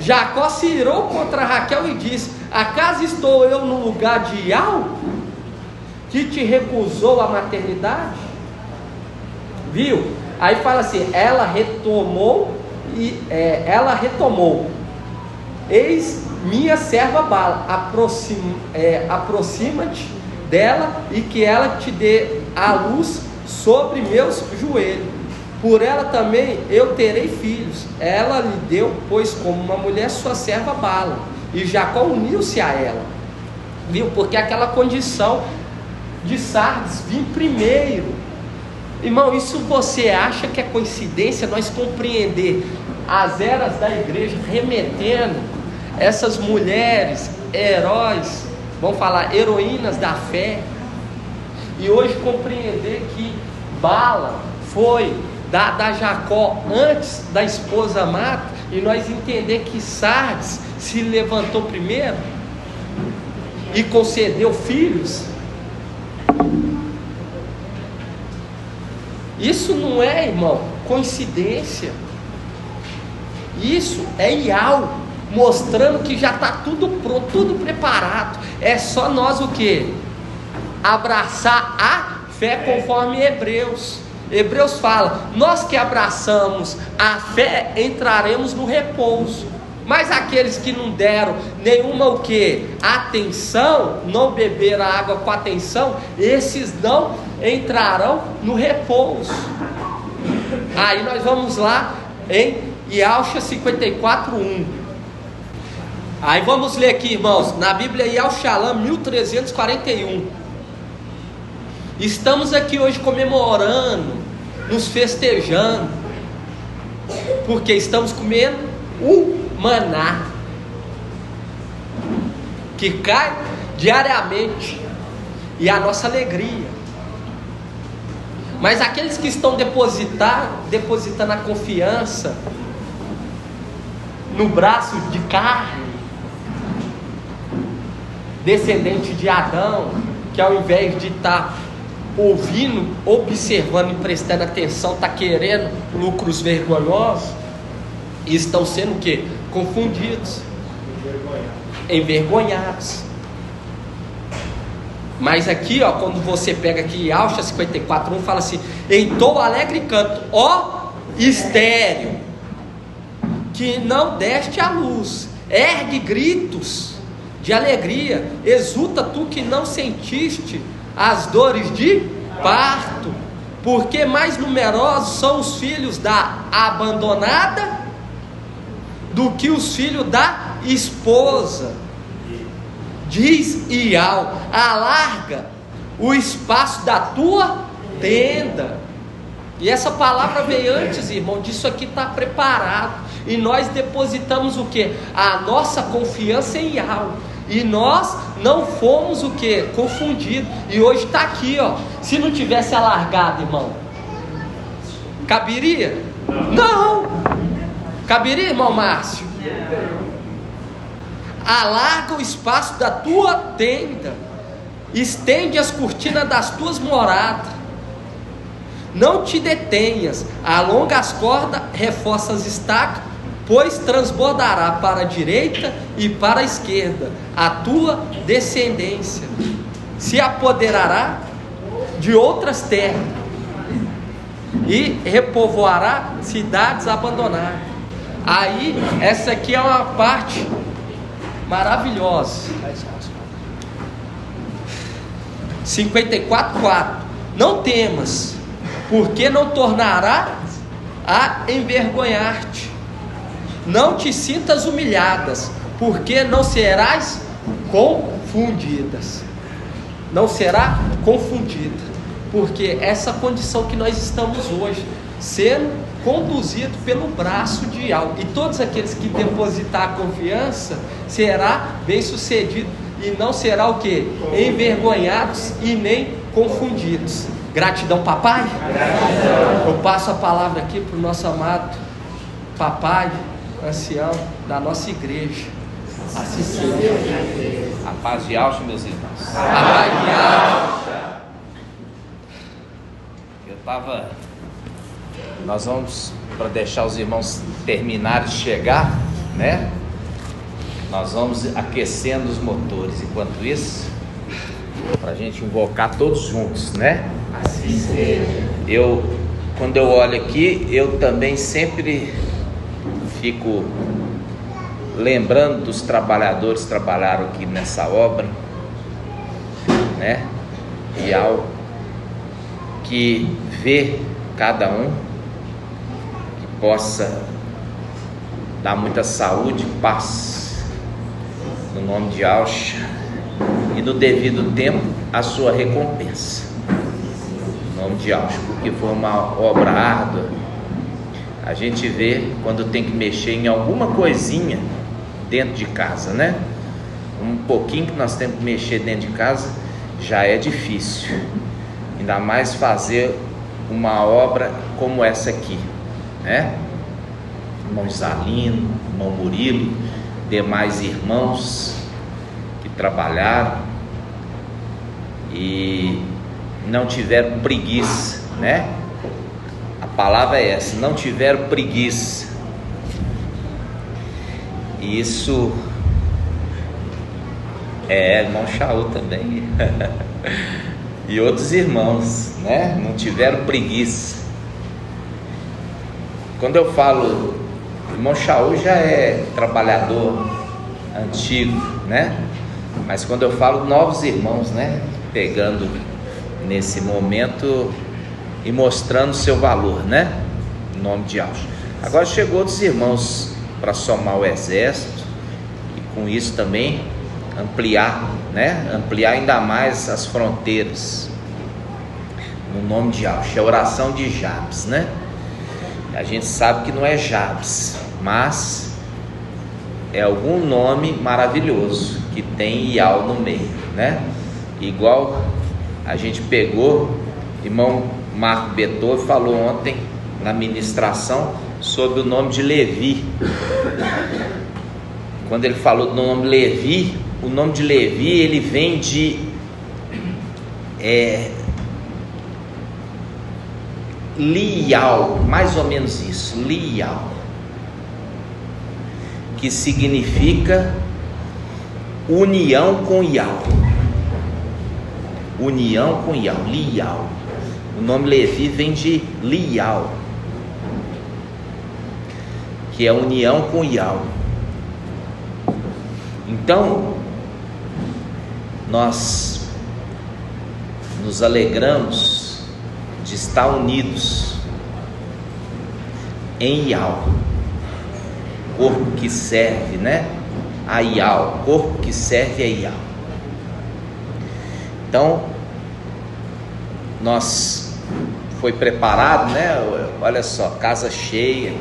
Jacó se irou contra Raquel e disse: acaso estou eu no lugar de Yahweh, que te recusou a maternidade? Viu? Aí fala assim: ela retomou, eis minha serva Bala, aproxima-te dela e que ela te dê a luz sobre meus joelhos, por ela também eu terei filhos. Ela lhe deu, pois, como uma mulher, sua serva Bala, e Jacó uniu-se a ela. Viu? Porque aquela condição de Sardes vir primeiro. Irmão, isso você acha que é coincidência? Nós compreender as eras da igreja remetendo essas mulheres, heróis, vamos falar, heroínas da fé, e hoje compreender que Bala foi dada a Jacó antes da esposa amada, e nós entender que Sardes se levantou primeiro e concedeu filhos. Isso não é, irmão, coincidência. Isso é Yahweh mostrando que já está tudo pronto, tudo preparado. É só nós o que? Abraçar a fé, conforme Hebreus. Hebreus fala: nós que abraçamos a fé entraremos no repouso. Mas aqueles que não deram nenhuma o quê? Atenção, não beberam a água com atenção, esses não entrarão no repouso. Aí nós vamos lá em Yahshua 54:1. Aí vamos ler aqui, irmãos, na Bíblia Yahshua 1341. Estamos aqui hoje comemorando, nos festejando, porque estamos comendo o maná que cai diariamente, e a nossa alegria. Mas aqueles que estão depositando a confiança no braço de carne, descendente de Adão, que ao invés de estar ouvindo, observando e prestando atenção, está querendo lucros vergonhosos, e estão sendo o quê? Confundidos, envergonhados. Mas aqui, ó, quando você pega aqui Yahshua 54:1, fala assim: entoa alegre canto, ó estéril, que não deste a luz, ergue gritos de alegria, exulta tu que não sentiste as dores de parto, porque mais numerosos são os filhos da abandonada do que os filhos da esposa. Diz Ial: alarga o espaço da tua tenda. E essa palavra veio antes, irmão, disso aqui está preparado. E nós depositamos o que? A nossa confiança em Ial. E nós não fomos o que? Confundidos. E hoje está aqui, ó. Se não tivesse alargado, irmão, caberia? Não. Caberia, irmão Márcio? Alarga o espaço da tua tenda, estende as cortinas das tuas moradas, não te detenhas, alonga as cordas, reforça as estacas, pois transbordará para a direita e para a esquerda a tua descendência, se apoderará de outras terras e repovoará cidades abandonadas. Aí, essa aqui é uma parte maravilhosa. 54:4. Não temas, porque não tornará a envergonhar-te. Não te sintas humilhadas, porque não serás confundidas. Não será confundida, porque essa condição que nós estamos hoje, sendo conduzido pelo braço de Ial, e todos aqueles que depositar a confiança será bem sucedido, e não será o que? Envergonhados e nem confundidos. Gratidão, papai. Gratidão. Eu passo a palavra aqui para o nosso amado papai, ancião da nossa igreja. Assim seja. A paz de Yahshua, meus irmãos. A paz de Yahshua. Nós vamos, para deixar os irmãos terminarem de chegar, né? Nós vamos aquecendo os motores. Enquanto isso, para a gente invocar todos juntos, né? Assim seja. Quando eu olho aqui, eu também sempre fico lembrando dos trabalhadores que trabalharam aqui nessa obra, né? E ao que vê cada um, que possa dar muita saúde, paz, no nome de Yahshua, e no devido tempo a sua recompensa, no nome de Yahshua, porque foi uma obra árdua. A gente vê quando tem que mexer em alguma coisinha dentro de casa, né? Um pouquinho que nós temos que mexer dentro de casa já é difícil, ainda mais fazer uma obra como essa aqui, né? Irmão Zalino, irmão Murilo, demais irmãos que trabalharam e não tiveram preguiça, né? A palavra é essa, não tiveram preguiça. E isso irmão Shaul também e outros irmãos, né? Não tiveram preguiça. Quando eu falo O irmão Shaul já é trabalhador antigo, né? Mas quando eu falo novos irmãos, né? Pegando nesse momento e mostrando seu valor, né? Em nome de Deus. Agora chegou outros irmãos para somar o exército e com isso também ampliar, né? Ampliar ainda mais as fronteiras. No nome de Deus. É a oração de Jabes, né? A gente sabe que não é Jabes, mas é algum nome maravilhoso que tem Ial no meio, né? Igual a gente pegou, irmão Marco Beethoven falou ontem na ministração sobre o nome de Levi. Quando ele falou do nome Levi, o nome de Levi ele vem de Lial, mais ou menos isso, Lial, que significa união com Ial. União com Ial, Lial. O nome Levi vem de Lial, que é união com Ial. Então, nós nos alegramos de estar unidos em Ial, corpo que serve, né? A Ial, corpo que serve a Ial. Então, nós foi preparado, né? Olha só, casa cheia,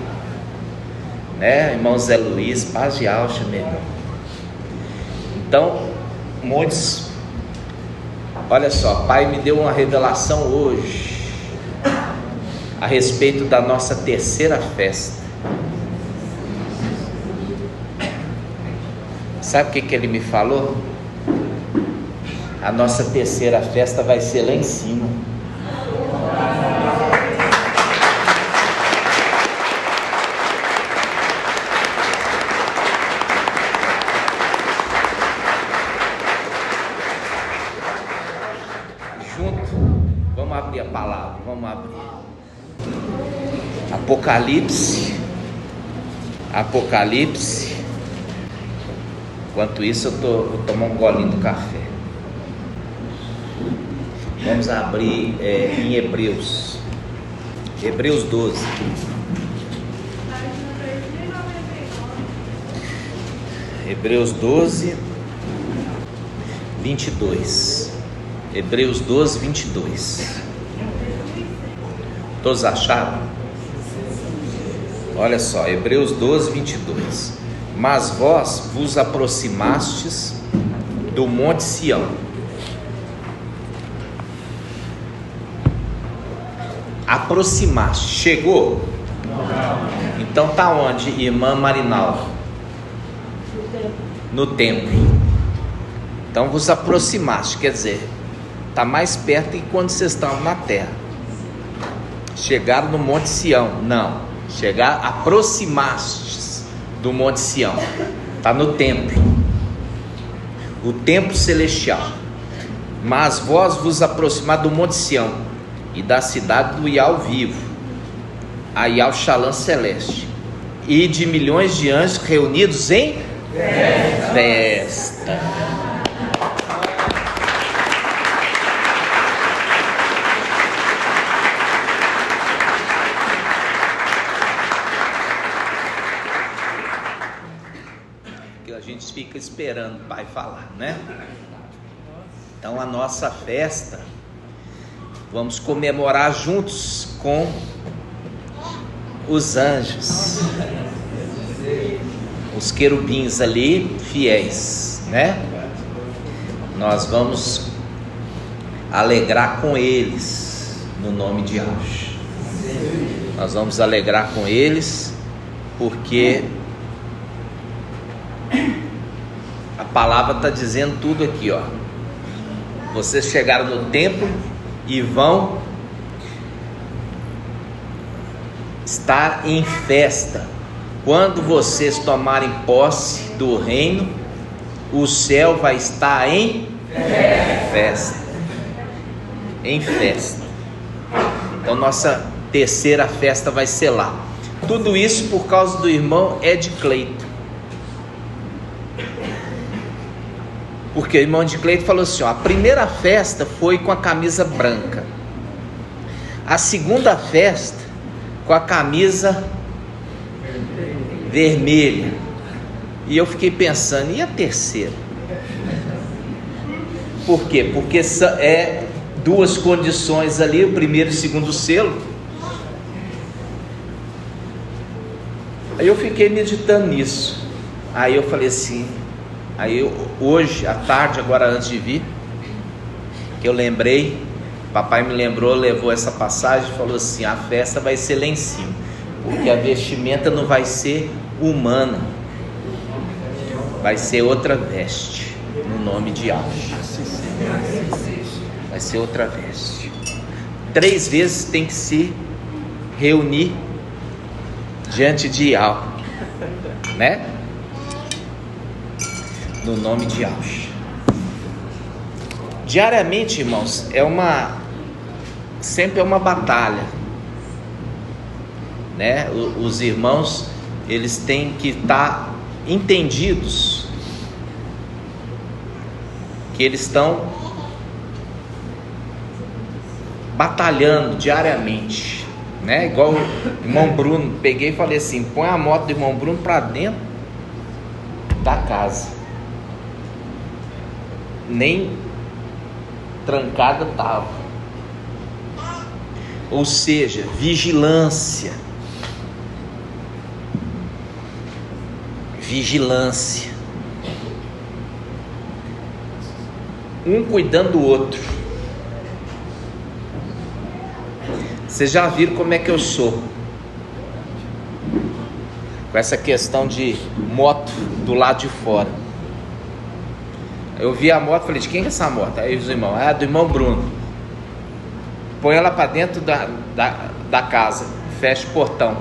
né? Irmão Zé Luiz, paz de alça, meu irmão. Então, muitos, olha só, pai me deu uma revelação hoje a respeito da nossa terceira festa. Sabe o que ele me falou? A nossa terceira festa vai ser lá em cima. Junto, vamos abrir a palavra, vamos abrir. Apocalipse. Enquanto isso, eu vou tomar um golinho do café. Vamos abrir em Hebreus 12. Hebreus 12, 22. Hebreus 12, 22. Todos acharam? Olha só, Hebreus 12, 22. Mas vós vos aproximastes do monte Sião. Aproximaste, chegou? Então tá onde, irmã Marinalva? No templo. Então vos aproximaste, quer dizer, tá mais perto que quando vocês estavam na terra. Chegaram no monte Sião? Não, chegaram, aproximastes do monte Sião. Está no templo, o templo celestial. Mas vós vos aproximar do monte Sião e da cidade do Ial vivo, a Ial Shalom celeste, e de milhões de anjos reunidos em festa. A gente fica esperando o pai falar, né? Então a nossa festa, vamos comemorar juntos com os anjos, os querubins ali, fiéis, né? Nós vamos alegrar com eles, no nome de Deus. Nós vamos alegrar com eles, porque a palavra está dizendo tudo aqui, ó. Vocês chegaram no templo e vão estar em festa. Quando vocês tomarem posse do reino, o céu vai estar em festa. Em festa. Então nossa terceira festa vai ser lá. Tudo isso por causa do irmão Ed Cleiton. Porque o irmão Ed Cleiton falou assim, ó, a primeira festa foi com a camisa branca. A segunda festa com a camisa vermelha. E eu fiquei pensando, e a terceira? Por quê? Porque é duas condições ali, o primeiro e o segundo selo. Aí eu fiquei meditando nisso. Aí eu falei assim, hoje à tarde, agora antes de vir, que eu lembrei, papai me lembrou, levou essa passagem e falou assim, a festa vai ser lá em cima, porque a vestimenta não vai ser humana, vai ser outra veste, no nome de Yahshua. Vai ser outra veste. 3 vezes tem que se reunir diante de Yahweh, né? No nome de Yahshua. Diariamente, irmãos, sempre é uma batalha, né? Os irmãos, eles têm que estar entendidos que eles estão batalhando diariamente, né? Igual o irmão Bruno, peguei e falei assim, põe a moto do irmão Bruno para dentro da casa, nem trancada estava. Ou seja, vigilância, um cuidando do outro. Vocês já viram como é que eu sou com essa questão de moto do lado de fora. Eu vi a moto, falei, de quem é essa moto? Aí os irmãos, do irmão Bruno. Põe ela para dentro da casa, fecha o portão.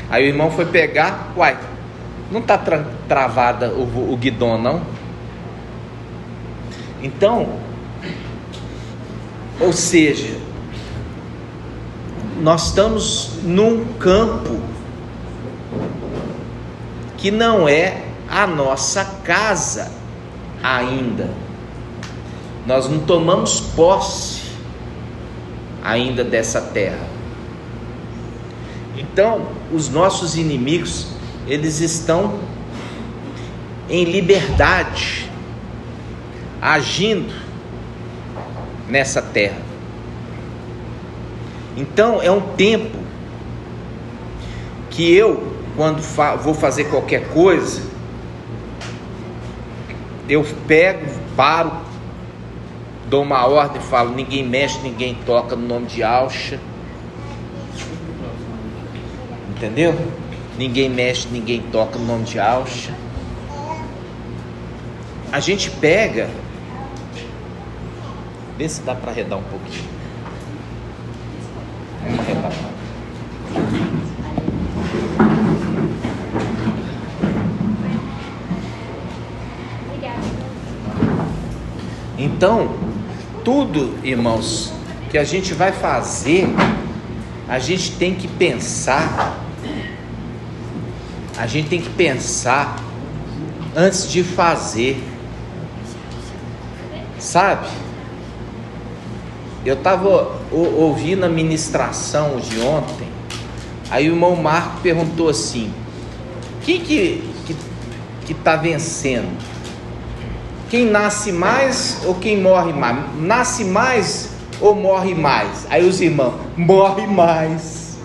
Aí o irmão foi pegar, uai, não está travada o guidão não? Então, ou seja, nós estamos num campo que não é a nossa casa ainda. Nós não tomamos posse ainda dessa terra. Então, os nossos inimigos, eles estão em liberdade, agindo nessa terra. Então, é um tempo que eu, quando vou fazer qualquer coisa, eu pego, paro, dou uma ordem e falo, ninguém mexe, ninguém toca no nome de Yahshua. Entendeu? Ninguém mexe, ninguém toca no nome de Yahshua. A gente pega, vê se dá para arredar um pouquinho. Vamos arredar. Então, tudo, irmãos, que a gente vai fazer, a gente tem que pensar. A gente tem que pensar antes de fazer. Sabe? Eu estava ouvindo a ministração de ontem. Aí o irmão Marco perguntou assim: quem que está vencendo? Quem nasce mais ou quem morre mais? Nasce mais ou morre mais? Aí os irmãos, morre mais.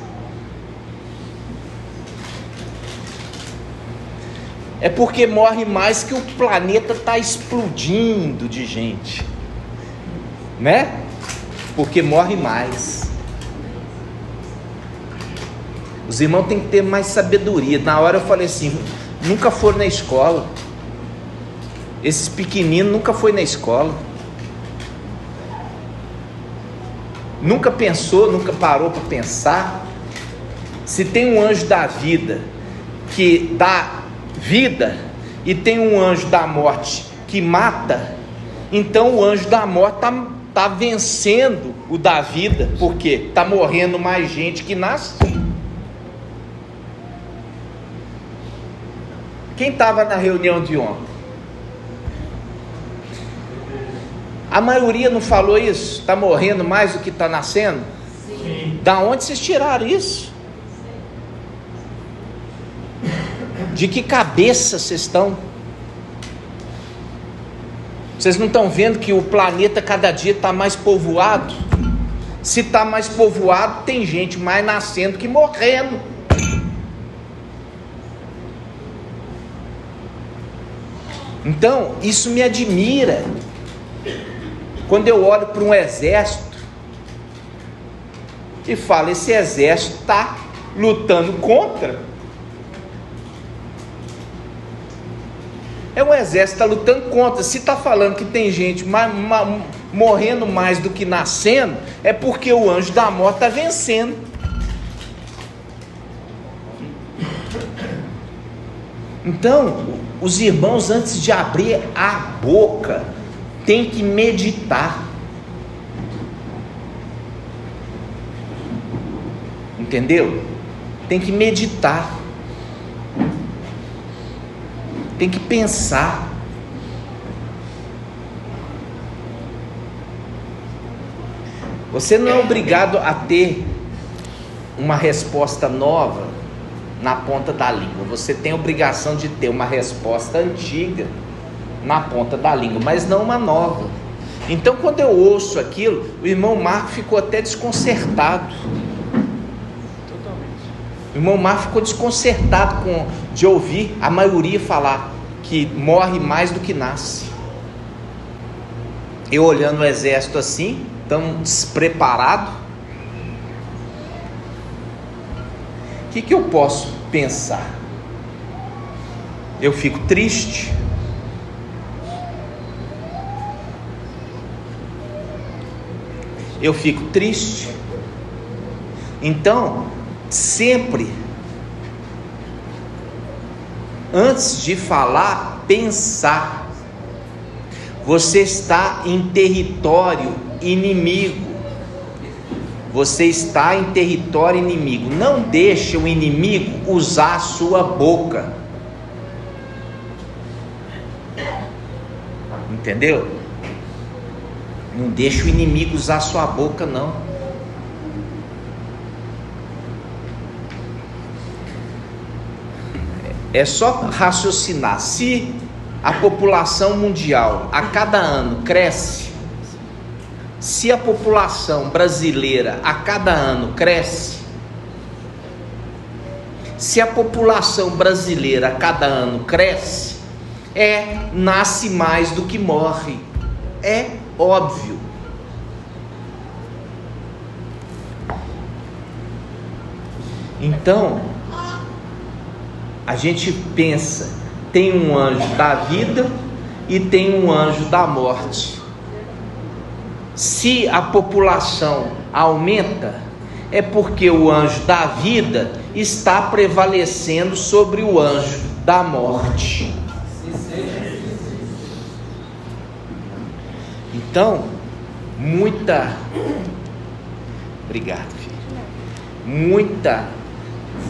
É porque morre mais que o planeta está explodindo de gente, né? Porque morre mais. Os irmãos têm que ter mais sabedoria. Na hora eu falei assim, nunca foram na escola. Esses pequeninos nunca foi na escola. Nunca pensou, nunca parou para pensar. Se tem um anjo da vida que dá vida e tem um anjo da morte que mata, então o anjo da morte está vencendo o da vida, porque está morrendo mais gente que nasce. Quem estava na reunião de ontem? A maioria não falou isso? Está morrendo mais do que está nascendo? Sim. Da onde vocês tiraram isso? De que cabeça vocês estão? Vocês não estão vendo que o planeta cada dia está mais povoado? Se está mais povoado, tem gente mais nascendo que morrendo. Então, isso me admira. Quando eu olho para um exército e falo, esse exército está lutando contra. É um exército que está lutando contra. Se está falando que tem gente morrendo mais do que nascendo, é porque o anjo da morte está vencendo. Então, os irmãos, antes de abrir a boca, tem que meditar. Entendeu? Tem que meditar. Tem que pensar. Você não é obrigado a ter uma resposta nova na ponta da língua. Você tem a obrigação de ter uma resposta antiga na ponta da língua, mas não uma nova. Então, quando eu ouço aquilo, o irmão Marco ficou até desconcertado. O irmão Marco ficou desconcertado de ouvir a maioria falar que morre mais do que nasce. Eu olhando o exército assim, tão despreparado, o que eu posso pensar? Eu fico triste. Eu fico triste. Então, sempre, antes de falar, pensar. Você está em território inimigo. Você está em território inimigo. Não deixe o inimigo usar a sua boca. Entendeu? Não deixe o inimigo usar a sua boca, não. É só raciocinar. Se a população mundial a cada ano cresce, se a população brasileira a cada ano cresce, se a população brasileira a cada ano cresce, nasce mais do que morre. É óbvio. Então, a gente pensa, tem um anjo da vida e tem um anjo da morte. Se a população aumenta, é porque o anjo da vida está prevalecendo sobre o anjo da morte. Então, obrigado, filho. Muita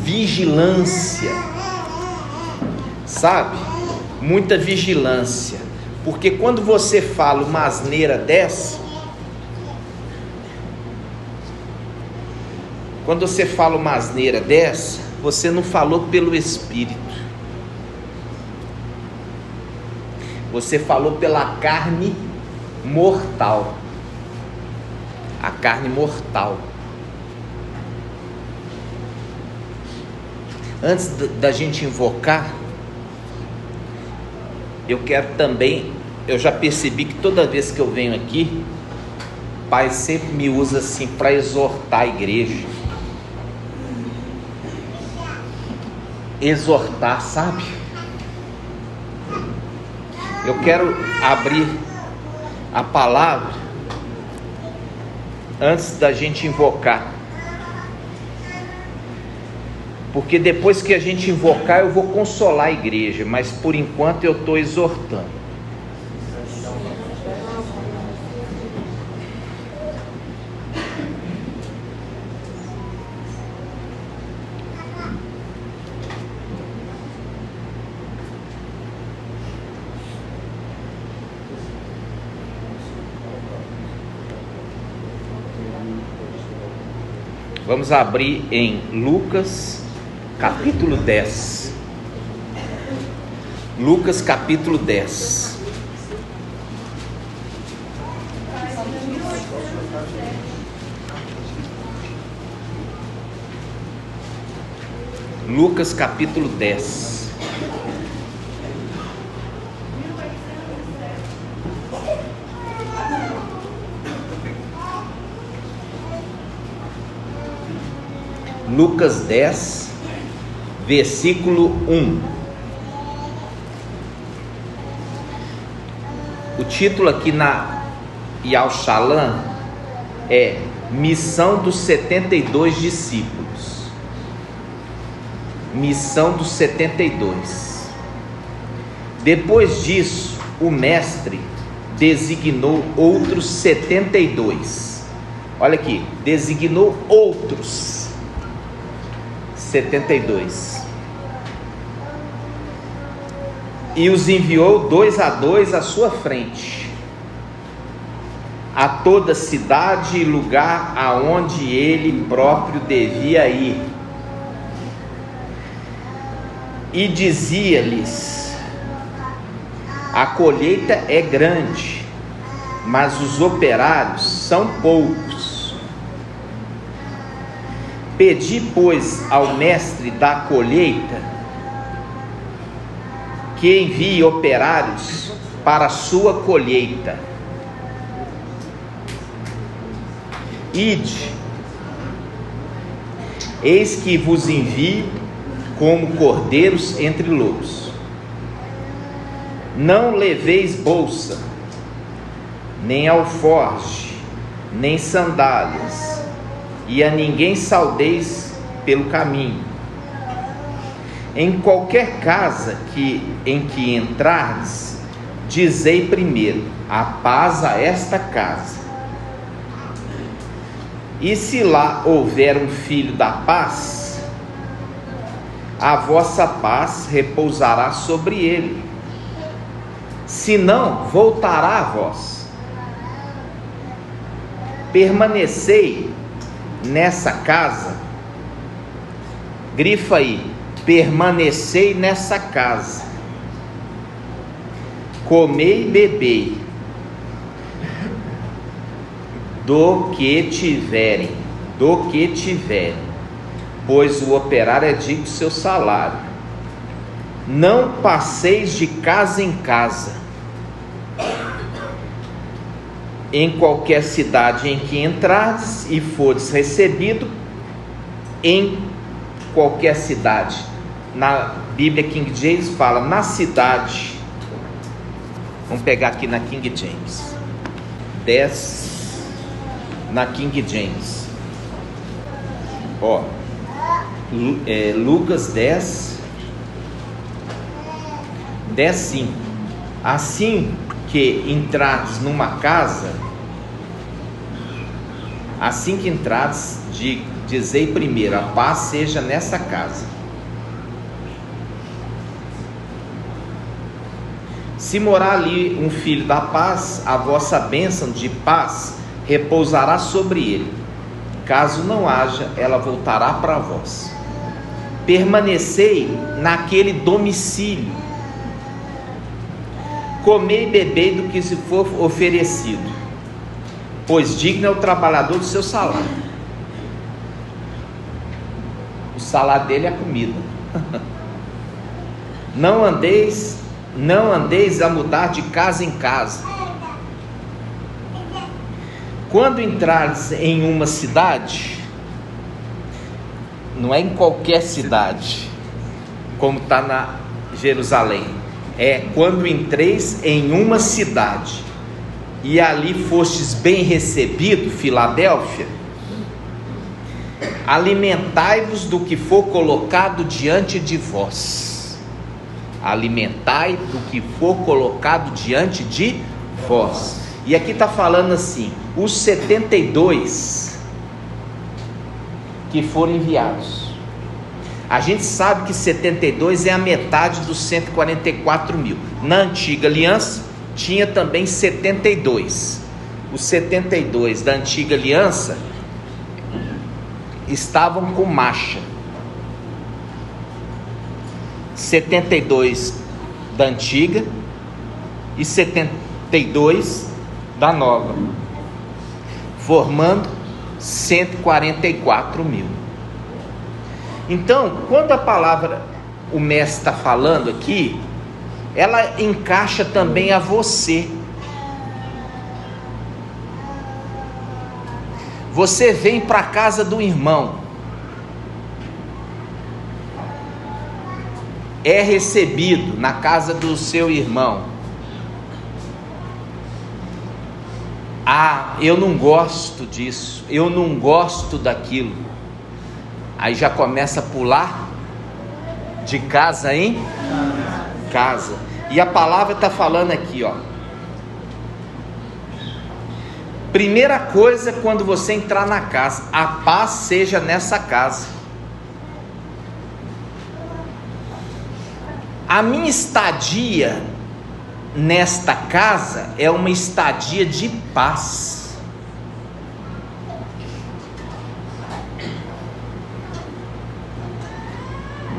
vigilância, sabe? Muita vigilância, porque quando você fala uma asneira dessa, você não falou pelo Espírito, você falou pela carne mortal. A carne mortal. Antes da gente invocar, eu quero também, eu já percebi que toda vez que eu venho aqui, o Pai sempre me usa assim para exortar a igreja. Exortar, sabe? Eu quero abrir a palavra antes da gente invocar, porque depois que a gente invocar eu vou consolar a igreja, mas por enquanto eu estou exortando. Vamos abrir em Lucas capítulo 10. Lucas capítulo 10. Lucas capítulo 10. Lucas 10, versículo 1. O título aqui na Yal Shalom é Missão dos 72 discípulos. Missão dos 72. Depois disso, o mestre designou outros 72. Olha aqui, designou outros 72 e os enviou 2 a 2 à sua frente, a toda cidade e lugar aonde ele próprio devia ir, e dizia-lhes: a colheita é grande, mas os operários são poucos. Pedi, pois, ao mestre da colheita que envie operários para a sua colheita. Ide, eis que vos envio como cordeiros entre lobos. Não leveis bolsa, nem alforje, nem sandálias, e a ninguém saudeis pelo caminho. Em qualquer casa em que entrardes, dizei primeiro: a paz a esta casa. E se lá houver um filho da paz, a vossa paz repousará sobre ele, se não, voltará a vós. Permanecei nessa casa, grifa aí, permanecei nessa casa, comei e bebei do que tiverem, pois o operário é digno do seu salário. Não passeis de casa em casa. Em qualquer cidade em que entrardes e fordes recebido, em qualquer cidade. Na Bíblia King James fala na cidade. Vamos pegar aqui na King James 10, na King James. Ó, Lucas 10, 5. Assim que entrares numa casa, assim que entrares, dizei primeiro: a paz seja nessa casa. Se morar ali um filho da paz, a vossa bênção de paz repousará sobre ele. Caso não haja, ela voltará para vós. Permanecei naquele domicílio, comei e bebei do que se for oferecido, pois digno é o trabalhador do seu salário. O salário dele é a comida. Não andeis a mudar de casa em casa. Quando entrares em uma cidade, não é em qualquer cidade, como está na Jerusalém, é quando entreis em uma cidade e ali fostes bem recebido, Filadélfia, alimentai-vos do que for colocado diante de vós. Alimentai do que for colocado diante de vós. E aqui está falando assim: os 72 que foram enviados. A gente sabe que 72 é a metade dos 144 mil. Na antiga aliança tinha também 72. Os 72 da antiga aliança estavam com marcha. 72 da antiga e 72 da nova, formando 144 mil. Então, quando a palavra, o mestre está falando aqui, ela encaixa também a você. Você vem para a casa do irmão, é recebido na casa do seu irmão. Ah, eu não gosto disso, eu não gosto daquilo. Aí já começa a pular de casa em casa. E a palavra está falando aqui, ó. Primeira coisa, quando você entrar na casa, a paz seja nessa casa. A minha estadia nesta casa é uma estadia de paz.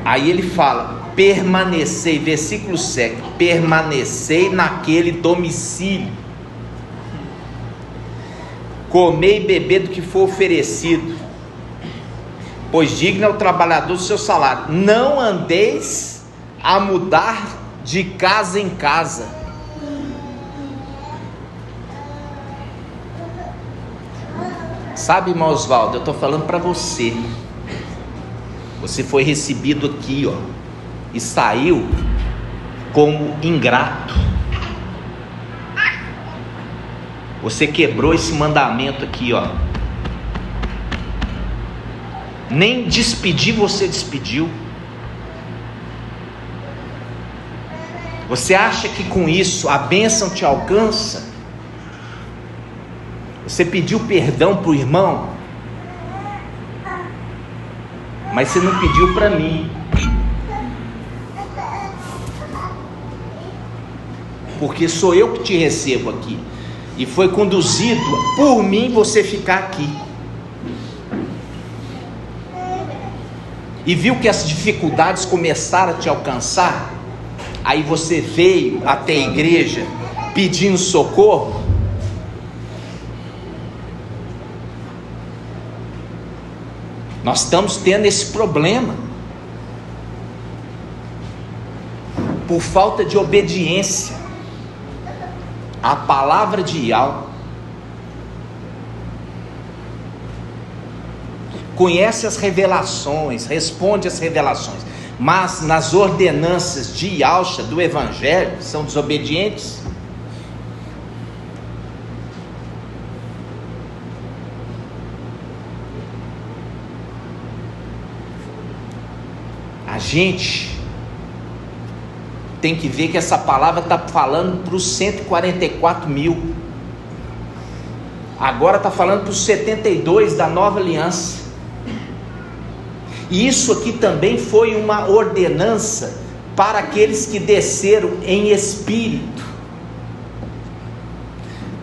Aí ele fala: permanecei, versículo 7, permanecei naquele domicílio, comei e beber do que for oferecido, pois digno é o trabalhador do seu salário. Não andeis a mudar de casa em casa. Sabe, irmão Oswaldo, eu estou falando para você. Você foi recebido aqui, ó, e saiu como ingrato. Você quebrou esse mandamento aqui, ó. Nem despedir você despediu. Você acha que com isso a bênção te alcança? Você pediu perdão para o irmão, mas você não pediu para mim, porque sou eu que te recebo aqui, e foi conduzido por mim você ficar aqui, e viu que as dificuldades começaram a te alcançar. Aí você veio até a igreja pedindo socorro. Nós estamos tendo esse problema por falta de obediência à palavra de Yahweh. Conhece as revelações, responde às revelações, mas nas ordenanças de Yahshua, do Evangelho, são desobedientes. A gente tem que ver que essa palavra está falando para os 144 mil. Agora está falando para os 72 da nova aliança. E isso aqui também foi uma ordenança para aqueles que desceram em espírito.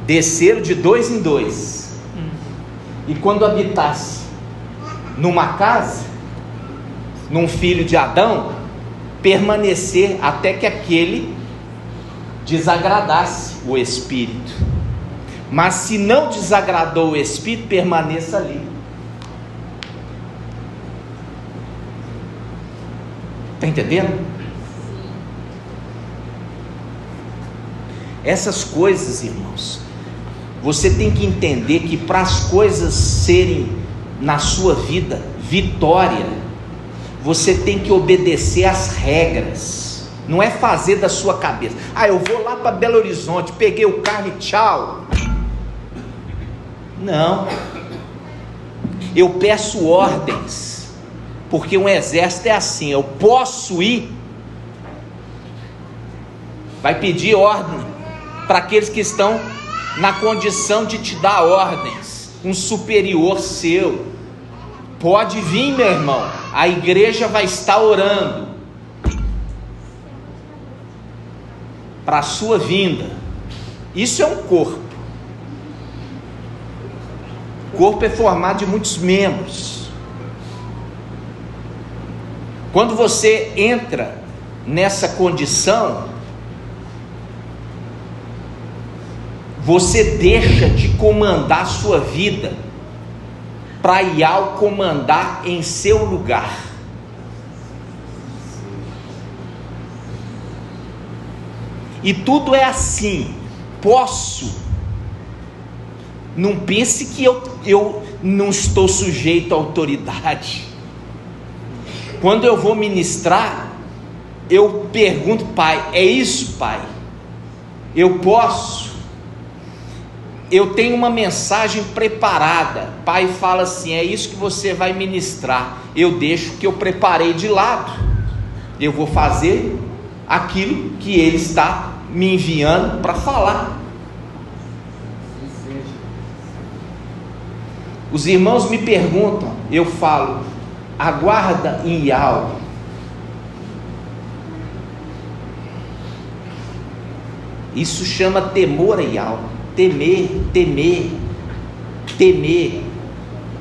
Desceram de 2 em 2. E quando habitasse numa casa, num filho de Adão, permanecer até que aquele desagradasse o espírito. Mas se não desagradou o espírito, permaneça ali. Está entendendo? Essas coisas, irmãos, você tem que entender que para as coisas serem na sua vida vitória, você tem que obedecer às regras. Não é fazer da sua cabeça. Ah, eu vou lá para Belo Horizonte, peguei o carro e tchau. Não. Eu peço ordens, porque um exército é assim. Eu posso ir. Vai pedir ordem para aqueles que estão na condição de te dar ordens. Um superior seu. Pode vir, meu irmão. A igreja vai estar orando para a sua vinda. Isso é um corpo. O corpo é formado de muitos membros. Quando você entra nessa condição, você deixa de comandar a sua vida para Ial comandar em seu lugar. E tudo é assim. Posso. Não pense que eu não estou sujeito à autoridade. Quando eu vou ministrar, eu pergunto: pai, é isso, pai? Eu posso? Eu tenho uma mensagem preparada. Pai fala assim: é isso que você vai ministrar. Eu deixo o que eu preparei de lado. Eu vou fazer aquilo que ele está me enviando para falar. Os irmãos me perguntam, eu falo: aguarda em Ial. Isso chama temor a Ial. Temer.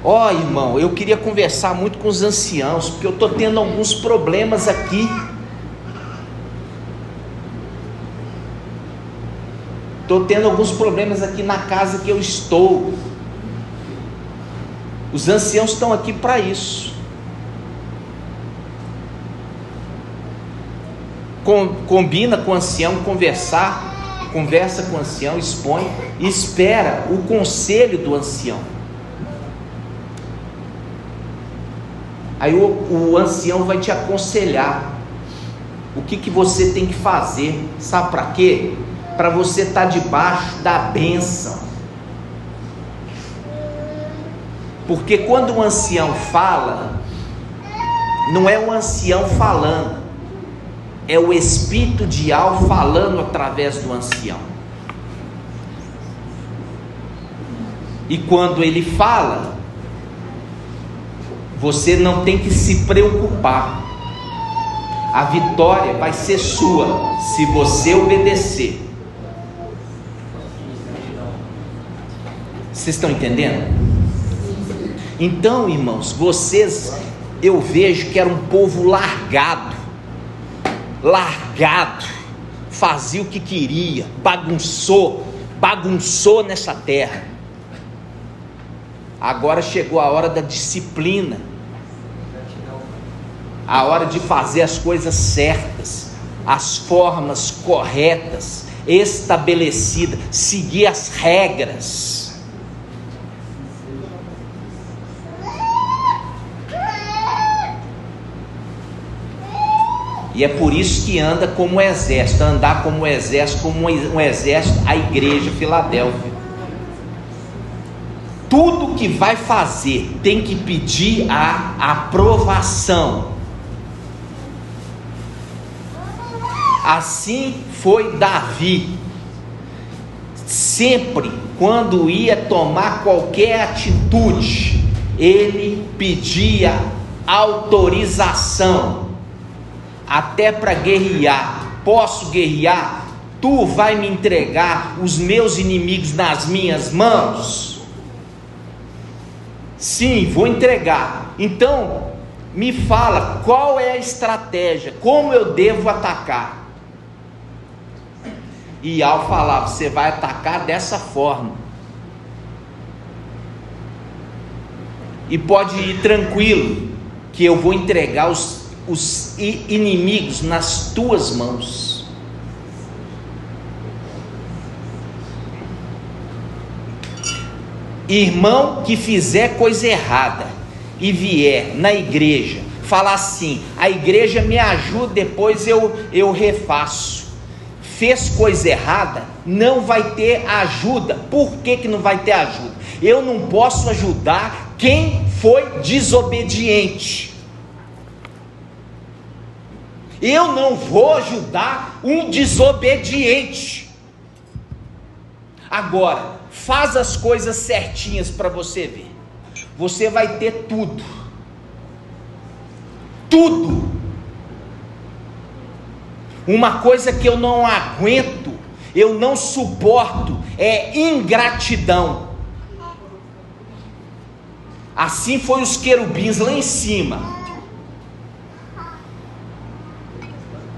Ó, irmão, eu queria conversar muito com os anciãos, porque eu estou tendo alguns problemas aqui. Estou tendo alguns problemas aqui na casa que eu estou. Os anciãos estão aqui para isso. Combina com o ancião conversar. Conversa com o ancião, expõe e espera o conselho do ancião. Aí o ancião vai te aconselhar o que você tem que fazer. Sabe para quê? Para você estar debaixo da bênção. Porque quando o ancião fala, não é o ancião falando, é o Espírito de Ial falando através do ancião. E quando ele fala, você não tem que se preocupar. A vitória vai ser sua se você obedecer. Vocês estão entendendo? Então, irmãos, vocês, eu vejo que era um povo largado, fazia o que queria, bagunçou nessa terra. Agora chegou a hora da disciplina, a hora de fazer as coisas certas, as formas corretas, estabelecidas, seguir as regras. E é por isso que anda como exército, andar como exército, como um exército, a igreja Filadélfia. Tudo que vai fazer tem que pedir a aprovação. Assim foi Davi. Sempre quando ia tomar qualquer atitude, ele pedia autorização. Até para guerrear. Posso guerrear? Tu vai me entregar os meus inimigos nas minhas mãos? Sim, vou entregar. Então, me fala qual é a estratégia, como eu devo atacar. E Ial falava: você vai atacar dessa forma. E pode ir tranquilo, que eu vou entregar os inimigos nas tuas mãos. Irmão que fizer coisa errada e vier na igreja falar assim: a igreja me ajuda, depois eu refaço. Fez coisa errada, não vai ter ajuda. Por que não vai ter ajuda? Eu não posso ajudar quem foi desobediente. Eu não vou ajudar um desobediente. Agora, faz as coisas certinhas para você ver. Você vai ter tudo. Tudo. Uma coisa que eu não aguento, eu não suporto, é ingratidão. Assim foi os querubins lá em cima.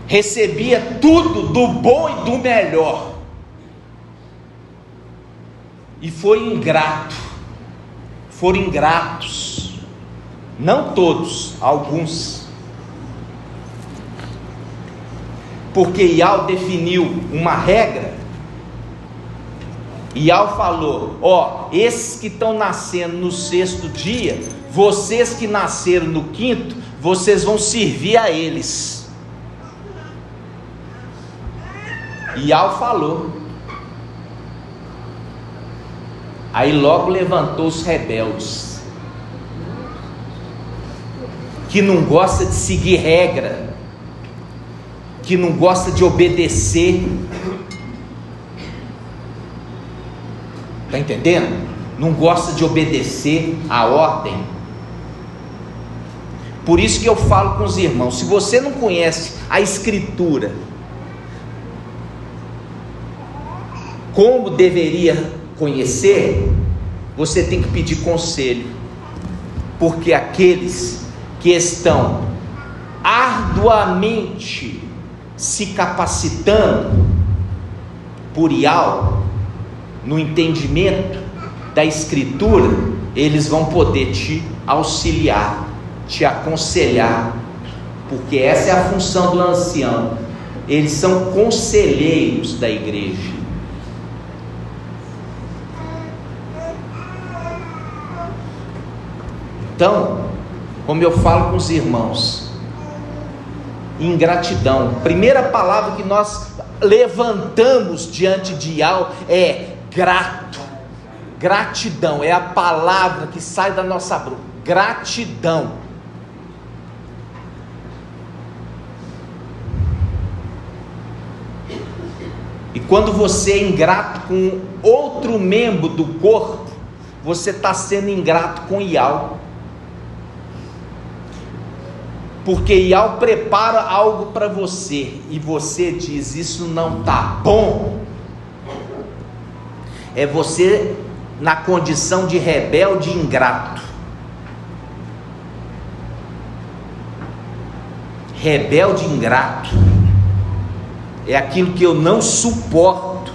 recebia tudo do bom e do melhor, e foram ingratos, não todos, alguns, porque Ial definiu uma regra. Ial falou: ó, esses que estão nascendo no 6º dia, vocês que nasceram no 5º, vocês vão servir a eles. Ial falou. Aí logo levantou os rebeldes, que não gosta de seguir regra, que não gosta de obedecer. Está entendendo? Não gosta de obedecer a ordem. Por isso que eu falo com os irmãos: se você não conhece a Escritura como deveria conhecer, você tem que pedir conselho, porque aqueles que estão arduamente se capacitando por Ial, no entendimento da Escritura, eles vão poder te auxiliar, te aconselhar, porque essa é a função do ancião. Eles são conselheiros da igreja. Então, como eu falo com os irmãos, ingratidão, primeira palavra que nós levantamos diante de Ial é grato. Gratidão é a palavra que sai da nossa boca. Gratidão. E quando você é ingrato com outro membro do corpo, você está sendo ingrato com Ial. Porque Ial prepara algo para você e você diz: isso não está bom. É você na condição de rebelde e ingrato. Rebelde e ingrato é aquilo que eu não suporto.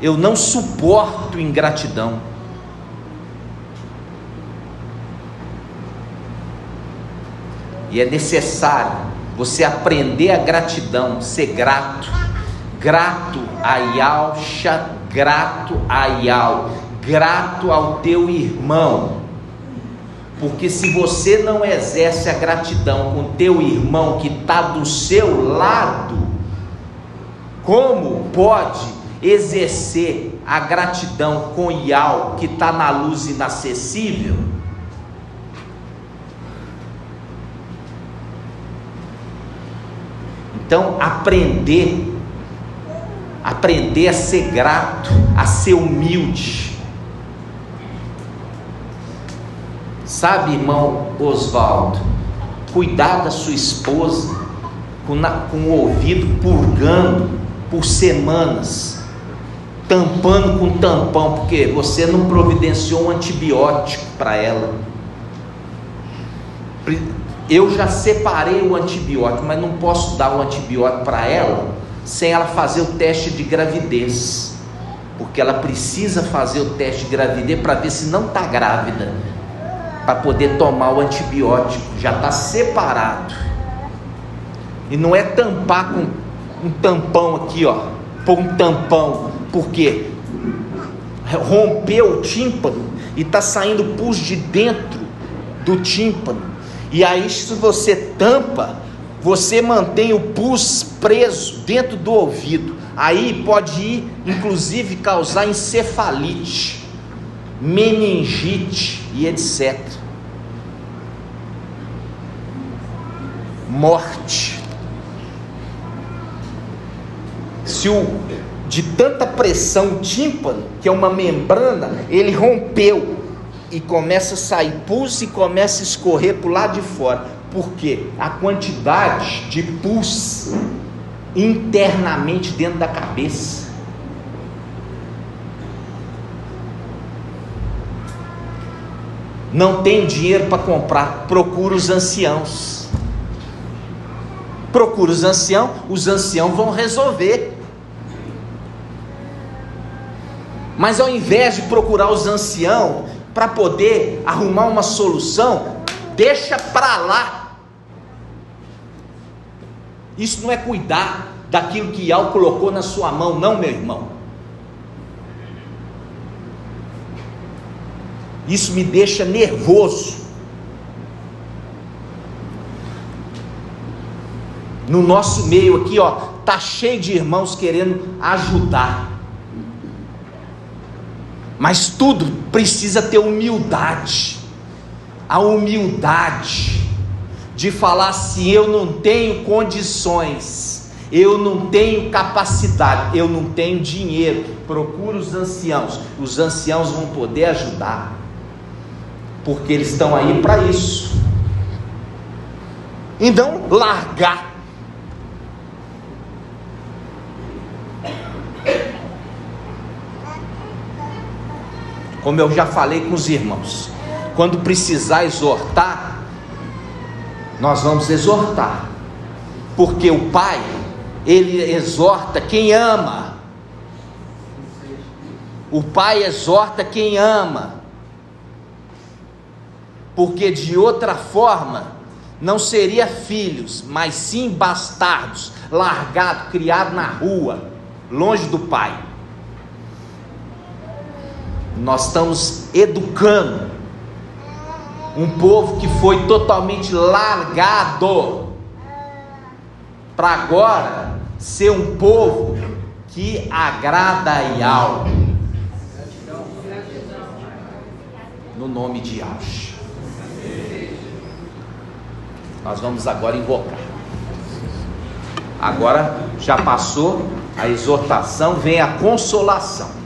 Eu não suporto ingratidão. E é necessário você aprender a gratidão, ser grato, grato a Yahshua, grato a Ial, grato ao teu irmão, porque se você não exerce a gratidão com teu irmão que está do seu lado, como pode exercer a gratidão com Ial que está na luz inacessível? Então, aprender a ser grato, a ser humilde. Sabe, irmão Oswaldo, cuidar da sua esposa com o ouvido purgando por semanas, tampando com tampão, porque você não providenciou um antibiótico para ela. Eu já separei o antibiótico, mas não posso dar o antibiótico para ela sem ela fazer o teste de gravidez, porque ela precisa fazer o teste de gravidez para ver se não está grávida, para poder tomar o antibiótico. Já está separado. E não é tampar com um tampão aqui, ó, pôr um tampão, porque rompeu o tímpano e está saindo pus de dentro do tímpano. E aí, se você tampa, você mantém o pus preso dentro do ouvido. Aí pode ir, inclusive, causar encefalite, meningite e etc. Morte. Se de tanta pressão o tímpano, que é uma membrana, ele rompeu e começa a sair pus e começa a escorrer para o lado de fora. Porque a quantidade de pus internamente dentro da cabeça. Não tem dinheiro para comprar, procura os anciãos. procura os anciãos vão resolver. Mas ao invés de procurar os anciãos para poder arrumar uma solução, deixa para lá. Isso não é cuidar daquilo que Yahweh colocou na sua mão, não, meu irmão. Isso me deixa nervoso. No nosso meio aqui, tá cheio de irmãos querendo ajudar. Mas tudo precisa ter humildade. A humildade de falar assim: eu não tenho condições, eu não tenho capacidade, eu não tenho dinheiro. Procura os anciãos vão poder ajudar, porque eles estão aí para isso. Então, largar. Como eu já falei com os irmãos, quando precisar exortar, nós vamos exortar, porque o Pai, Ele exorta quem ama. O Pai exorta quem ama, porque de outra forma não seria filhos, mas sim bastardos, largados, criados na rua, longe do Pai. Nós estamos educando um povo que foi totalmente largado, para agora ser um povo que agrada a Yahweh, no nome de Yahweh. Nós vamos agora invocar. Agora já passou a exortação, vem a consolação.